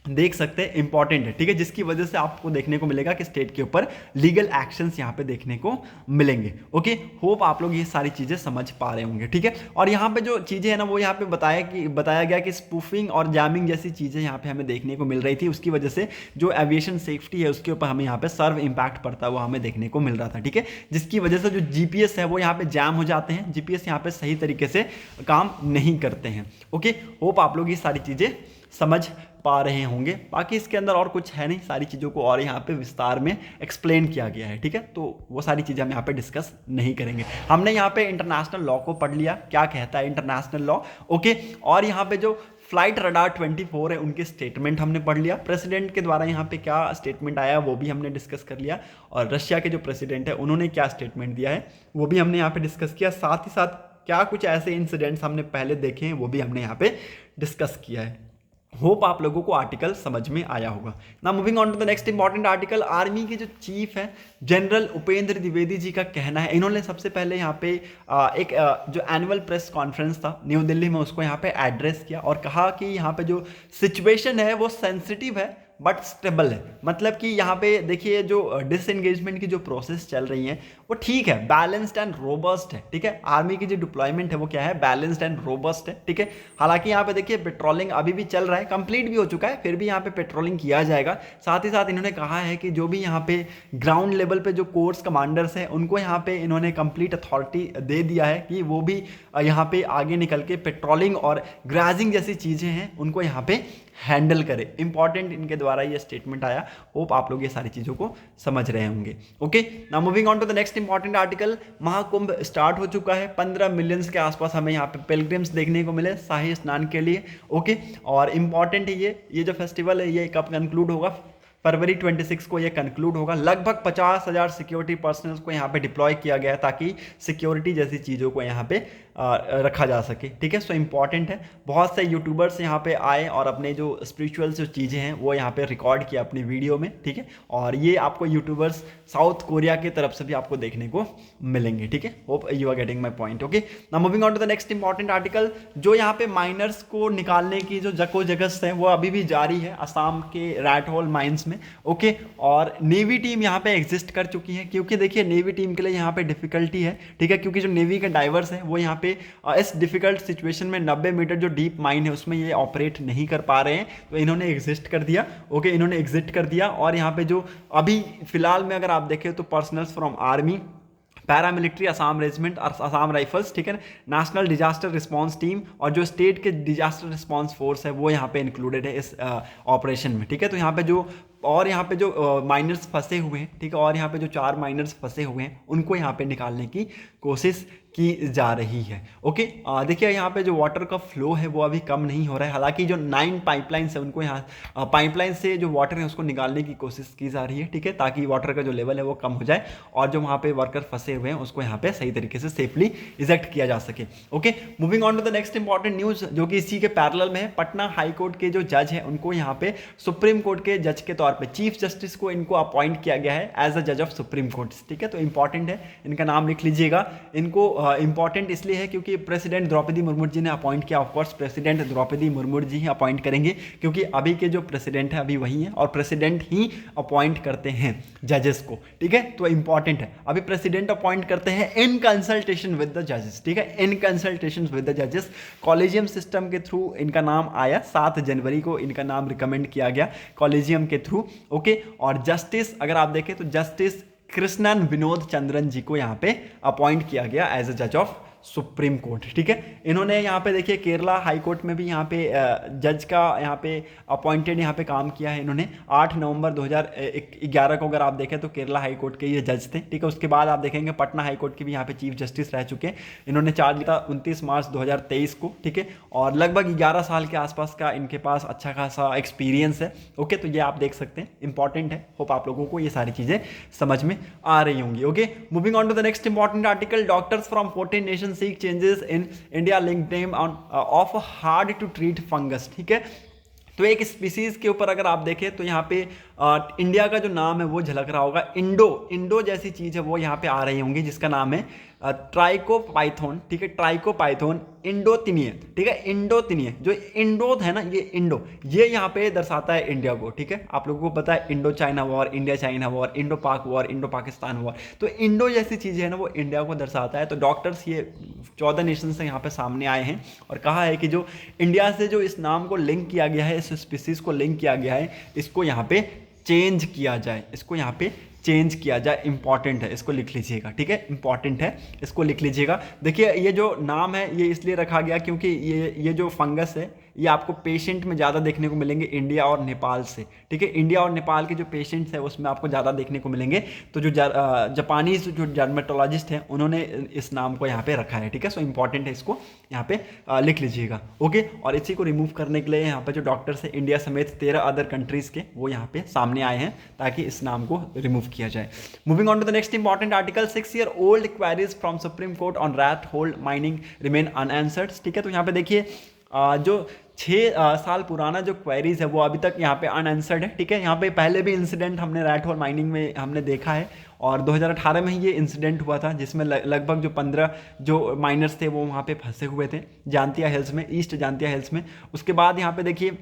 देख सकते हैं, इंपॉर्टेंट है, ठीक है, जिसकी वजह से आपको देखने को मिलेगा कि स्टेट के ऊपर लीगल एक्शंस यहाँ पे देखने को मिलेंगे, ओके। होप आप लोग ये सारी चीजें समझ पा रहे होंगे, ठीक है। और यहाँ पे जो चीजें है ना वो यहाँ पे बताया गया कि स्पूफिंग और जैमिंग जैसी चीजें यहाँ पे हमें देखने को मिल रही थी, उसकी वजह से जो एविएशन सेफ्टी है उसके ऊपर हमें यहाँ पे सर्व इम्पैक्ट पड़ता हुआ हमें देखने को मिल रहा था, ठीक है, जिसकी वजह से जो GPS है वो यहाँ पे जैम हो जाते हैं, GPS यहाँ पे सही तरीके से काम नहीं करते हैं, ओके। होप आप लोग ये सारी चीजें समझ पा रहे होंगे। बाकी इसके अंदर और कुछ है नहीं, सारी चीज़ों को और यहाँ पे विस्तार में एक्सप्लेन किया गया है, ठीक है, तो वो सारी चीज़ें हम यहाँ पे डिस्कस नहीं करेंगे। हमने यहाँ पे इंटरनेशनल लॉ को पढ़ लिया, क्या कहता है इंटरनेशनल लॉ, ओके। और यहाँ पे जो फ्लाइट रडार 24 है उनके स्टेटमेंट हमने पढ़ लिया, प्रेसिडेंट के द्वारा यहाँ पे क्या स्टेटमेंट आया वो भी हमने डिस्कस कर लिया, और रशिया के जो प्रेसिडेंट है उन्होंने क्या स्टेटमेंट दिया है वो भी हमने यहाँ पे डिस्कस किया। साथ ही साथ क्या कुछ ऐसे इंसिडेंट्स हमने पहले देखे हैं वो भी हमने यहाँ पे डिस्कस किया है। होप आप लोगों को आर्टिकल समझ में आया होगा। ना moving on to the next important article, army के जो चीफ है जनरल उपेंद्र द्विवेदी जी का कहना है, इन्होंने सबसे पहले यहाँ पे एक जो एनुअल प्रेस कॉन्फ्रेंस था न्यू दिल्ली में उसको यहाँ पे एड्रेस किया और कहा कि यहाँ पे जो सिचुएशन है वो सेंसिटिव है बट स्टेबल है। मतलब कि यहाँ पे देखिए जो डिसएंगेजमेंट की जो प्रोसेस चल रही है वो ठीक है, बैलेंस्ड एंड रोबस्ट है, ठीक है। आर्मी की जो डिप्लॉयमेंट है वो क्या है, बैलेंस्ड एंड रोबस्ट है, ठीक है। हालांकि यहाँ पे देखिए पेट्रोलिंग अभी भी चल रहा है, कंप्लीट भी हो चुका है, फिर भी यहाँ पे पेट्रोलिंग किया जाएगा। साथ ही साथ इन्होंने कहा है कि जो भी यहाँ पे ग्राउंड लेवल पे जो कोर्स कमांडर्स हैं उनको यहाँ पे इन्होंने कंप्लीट अथॉरिटी दे दिया है कि वो भी यहाँ पे आगे निकल के पेट्रोलिंग और ग्राजिंग जैसी चीज़ें हैं उनको यहाँ पे हैंडल करे। इंपॉर्टेंट इनके द्वारा ये स्टेटमेंट आया, होप आप लोग ये सारी चीज़ों को समझ रहे होंगे, okay. Now moving on to the next important article, Mahakumbh start हो चुका है, 15 मिलियंस के आसपास हमें यहाँ पे पिलग्रिम्स देखने को मिले शाही स्नान के लिए, ओके। और इम्पॉर्टेंट है ये जो फेस्टिवल है ये कब कंक्लूड होगा, फरवरी 26 को ये कंक्लूड होगा। लगभग 50,000 सिक्योरिटी पर्सनल को यहाँ पे डिप्लॉय किया गया है ताकि सिक्योरिटी जैसी चीज़ों को यहाँ पे रखा जा सके, ठीक है। सो इंपॉर्टेंट है। बहुत से यूट्यूबर्स यहाँ पे आए और अपने जो स्पिरिचुअल जो चीज़ें हैं वो यहाँ पे रिकॉर्ड किया अपनी वीडियो में, ठीक है। और ये आपको यूट्यूबर्स साउथ कोरिया की तरफ से भी आपको देखने को मिलेंगे, ठीक है। Hope you are getting my point. Okay, now moving on to the next important article. जो यहाँ पे माइनर्स को निकालने की जो जकोजगस है वो अभी भी जारी है असम के रैट होल माइंस में, ओके। और नेवी टीम यहाँ पे एग्जिस्ट कर चुकी है, क्योंकि देखिए नेवी टीम के लिए यहाँ पे डिफिकल्टी है, ठीक है, क्योंकि जो नेवी के डाइवर्स हैं वो यहाँ पे इस डिफिकल्ट सिचुएशन में 90 मीटर जो डीप माइन है उसमें ये ऑपरेट नहीं कर पा रहे हैं, तो इन्होंने एग्जिस्ट कर दिया, ओके, इन्होंने एग्जिट कर दिया। और यहाँ पे जो अभी फिलहाल में अगर आप देखें तो personnels from army, paramilitary, Assam regiment और असम राइफल्स, ठीक है, नेशनल डिजास्टर रिस्पांस टीम और जो स्टेट के डिजास्टर रिस्पांस फोर्स है वो यहाँ पे इंक्लूडेड है इस ऑपरेशन में, ठीक है। तो यहाँ पे जो और यहाँ पे जो माइनर्स फंसे हुए हैं, ठीक है, और यहाँ पे जो 4 माइनर्स फंसे हुए हैं उनको यहाँ पे निकालने की कोशिश की जा रही है, ओके। देखिए यहाँ पे जो वाटर का फ्लो है वो अभी कम नहीं हो रहा है, हालांकि जो 9 पाइपलाइंस है उनको यहाँ पाइपलाइन से जो वाटर है उसको निकालने की कोशिश की जा रही है, ठीक है, ताकि वाटर का जो लेवल है वो कम हो जाए और जो वहाँ पे वर्कर फंसे हुए हैं उसको यहाँ पे सही तरीके से सेफली इजेक्ट किया जा सके, okay. Moving on to the next important news जो कि इसी के पैरेलल में है। पटना हाई कोर्ट के जो जज है उनको यहाँ पे सुप्रीम कोर्ट के जज के तौर पे चीफ जस्टिस को इनको अपॉइंट किया गया है एज अ जज ऑफ सुप्रीम कोर्ट, ठीक है। तो इंपॉर्टेंट है, इनका नाम लिख लीजिएगा। इनको इंपॉर्टेंट इसलिए है क्योंकि प्रेसिडेंट द्रौपदी मुर्मू जी ने अपॉइंट किया। ऑफकोर्स प्रेसिडेंट द्रौपदी मुर्मू जी ही अपॉइंट करेंगे, क्योंकि अभी के जो प्रेसिडेंट है अभी वही है और प्रेसिडेंट ही अपॉइंट करते हैं जजेस को, ठीक है। तो इंपॉर्टेंट है, अभी प्रेसिडेंट अपॉइंट करते हैं इन कंसल्टेशन विद द जजेस, ठीक है, इन कंसल्टेशन विद द जजेस। कॉलेजियम सिस्टम के थ्रू इनका नाम आया, 7 जनवरी को इनका नाम रिकमेंड किया गया कॉलेजियम के थ्रू, ओके। और जस्टिस अगर आप देखें तो जस्टिस कृष्णन विनोद चंद्रन जी को यहाँ पे अपॉइंट किया गया एज अ जज ऑफ सुप्रीम कोर्ट, ठीक है। इन्होंने यहाँ पे देखिए केरला हाई कोर्ट में भी यहाँ पे जज का यहाँ पे अपॉइंटेड यहाँ पे काम किया है इन्होंने। 8 नवंबर 2011 को अगर आप देखें तो केरला हाई कोर्ट के ये जज थे, ठीक है। उसके बाद आप देखेंगे पटना हाई कोर्ट के भी यहाँ पे चीफ जस्टिस रह चुके हैं। इन्होंने चार्ज लिया 29 मार्च 2023 को, ठीक है, और लगभग 11 साल के आसपास का इनके पास अच्छा खासा एक्सपीरियंस है, ओके। तो ये आप देख सकते हैं, इंपॉर्टेंट है। होप आप लोगों को ये सारी चीज़ें समझ में आ रही होंगी, okay. Moving on to the next important article. Doctors from 14 nation seek changes in India linked name on of hard to treat fungus, ठीक है। तो एक स्पीसीज के ऊपर अगर आप देखें तो यहाँ पे इंडिया का जो नाम है वो झलक रहा होगा। इंडो जैसी चीज़ है वो यहाँ पे आ रही होंगी जिसका नाम है ट्राइकोपाइथोन, ठीक है, ट्राइकोपाइथोन इंडोतिनिय, ठीक है, इंडोतिनिय। जो इंडो है ना ये यहाँ पे दर्शाता है इंडिया को, ठीक है। आप लोगों को पता है Indo China war, India China war, Indo पाक वॉर, इंडो पाकिस्तान वॉर, तो इंडो जैसी चीज़ें है ना वो इंडिया को दर्शाता है। तो डॉक्टर्स ये 14 नेशन से यहाँ पे सामने आए हैं और कहा है कि जो इंडिया से जो इस नाम को लिंक किया गया है, इस स्पीसीज को लिंक किया गया है, इसको यहाँ पे चेंज किया जाए, इसको यहाँ पे चेंज किया जाए। इंपॉर्टेंट है, इसको लिख लीजिएगा, ठीक है, इंपॉर्टेंट है, इसको लिख लीजिएगा। देखिए ये जो नाम है ये इसलिए रखा गया क्योंकि ये जो फंगस है ये आपको पेशेंट में ज़्यादा देखने को मिलेंगे इंडिया और नेपाल से, ठीक है। इंडिया और नेपाल के जो पेशेंट्स हैं उसमें आपको ज़्यादा देखने को मिलेंगे। तो जो जापानीज जो डर्मेटोलॉजिस्ट हैं उन्होंने इस नाम को यहाँ पे रखा है, ठीक है। सो इंपॉर्टेंट है, इसको यहाँ पे लिख लीजिएगा, ओके। और इसी को रिमूव करने के लिए यहाँ पे जो डॉक्टर्स हैं इंडिया समेत 13 अदर कंट्रीज़ के वो यहाँ पे सामने आए हैं ताकि इस नाम को रिमूव किया जाए। Moving on to the next important article. 6 year old queries from supreme court on rat hole mining remain unanswered, ठीक है। तो यहाँ पे देखिए जो 6 साल पुराना जो क्वेरीज है वो अभी तक यहाँ पे अनआंसर्ड है, ठीक है। यहाँ पे पहले भी इंसिडेंट हमने रैट होल माइनिंग में हमने देखा है और 2018 में ही ये इंसिडेंट हुआ था जिसमें लगभग जो 15 जो माइनर्स थे वो वहाँ पे फंसे हुए थे जानतिया हिल्स में, ईस्ट जानतिया हिल्स में। उसके बाद यहाँ पे देखिए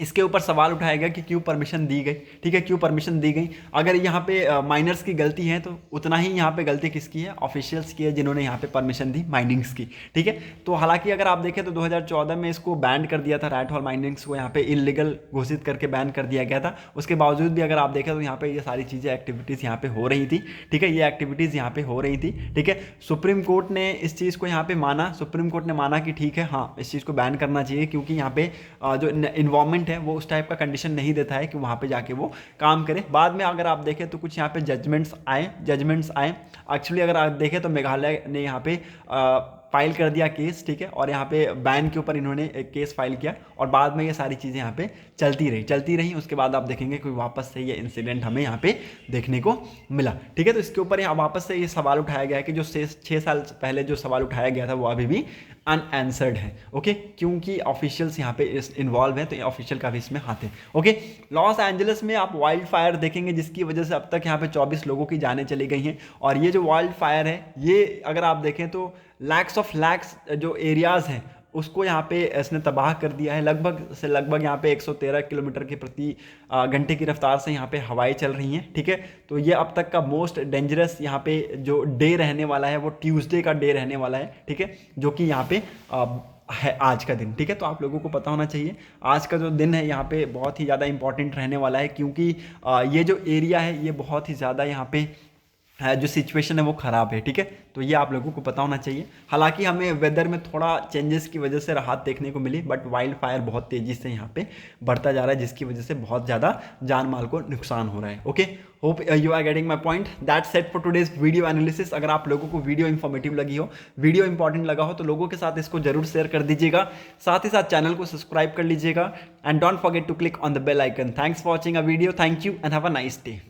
इसके ऊपर सवाल उठाया गया कि क्यों परमिशन दी गई, ठीक है, क्यों परमिशन दी गई। अगर यहाँ पे माइनर्स की गलती है तो उतना ही यहाँ पे गलती किसकी है, ऑफिशियल्स की है जिन्होंने यहाँ पे परमिशन दी माइनिंग्स की, ठीक है। तो हालांकि अगर आप देखें तो 2014 में इसको बैन कर दिया था, रैट होल माइनिंग्स को यहाँ पे इलीगल घोषित करके बैन कर दिया गया था। उसके बावजूद भी अगर आप देखें तो यहाँ पे ये सारी चीज़ें एक्टिविटीज़ यहाँ पे हो रही थी, ठीक है, ये एक्टिविटीज़ यहाँ पे हो रही थी, ठीक है। सुप्रीम कोर्ट ने इस चीज़ को यहाँ पे माना, सुप्रीम कोर्ट ने माना कि ठीक है, हाँ इस चीज़ को बैन करना चाहिए क्योंकि यहाँ पे जो इन्वायरमेंट है वो उस टाइप का कंडीशन नहीं देता है कि वहाँ पे जाके वो काम करें। बाद में अगर आप देखें तो कुछ यहाँ पे जजमेंट्स आए। एक्चुअली अगर आप देखें तो मेघालय ने यहाँ पे फाइल कर दिया केस, ठीक है, और यहाँ पे बैन के ऊपर इन्होंने एक केस फाइल किया और बाद में ये सारी चीज़ें यहाँ पे चलती रही। उसके बाद आप देखेंगे कोई वापस से ये इंसिडेंट हमें यहाँ पे देखने को मिला, ठीक है। तो इसके ऊपर यहाँ वापस से ये सवाल उठाया गया है कि जो 6 साल पहले जो सवाल उठाया गया था वो अभी भी अनआंसर्ड है, ओके, क्योंकि ऑफिशियल्स यहाँ पे इन्वॉल्व हैं, तो ऑफिशियल का भी इसमें हाथ है, ओके। लॉस एंजलिस में आप वाइल्ड फायर देखेंगे जिसकी वजह से अब तक यहाँ पे 24 लोगों की जानें चली गई हैं। और ये जो वाइल्ड फायर है ये अगर आप देखें तो लैक्स ऑफ लैक्स जो एरियाज़ हैं उसको यहाँ पे इसने तबाह कर दिया है। लगभग यहाँ पे 113 किलोमीटर के प्रति घंटे की रफ्तार से यहाँ पे हवाएं चल रही हैं, ठीक है। तो ये अब तक का मोस्ट डेंजरस यहाँ पे जो डे रहने वाला है वो ट्यूसडे का डे रहने वाला है, ठीक है, जो कि यहाँ पे है आज का दिन, ठीक है। तो आप लोगों को पता होना चाहिए आज का जो दिन है यहाँ पे बहुत ही ज़्यादा इंपॉर्टेंट रहने वाला है, क्योंकि ये जो एरिया है ये बहुत ही ज़्यादा यहाँ पे जो सिचुएशन है वो ख़राब है, ठीक है। तो ये आप लोगों को पता होना चाहिए। हालांकि हमें वेदर में थोड़ा चेंजेस की वजह से राहत देखने को मिली, बट वाइल्ड फायर बहुत तेज़ी से यहाँ पे बढ़ता जा रहा है जिसकी वजह से बहुत ज़्यादा जान माल को नुकसान हो रहा है, okay. Hope you are getting my point. That's set for today's video analysis. अगर आप लोगों को वीडियो इन्फॉर्मेटिव लगी हो, वीडियो इंपॉर्टेंट लगा हो, तो लोगों के साथ इसको जरूर शेयर कर दीजिएगा, साथ ही साथ चैनल को सब्सक्राइब कर लीजिएगा and don't forget to click on the bell icon. Thanks for watching a video, thank you and have a nice day.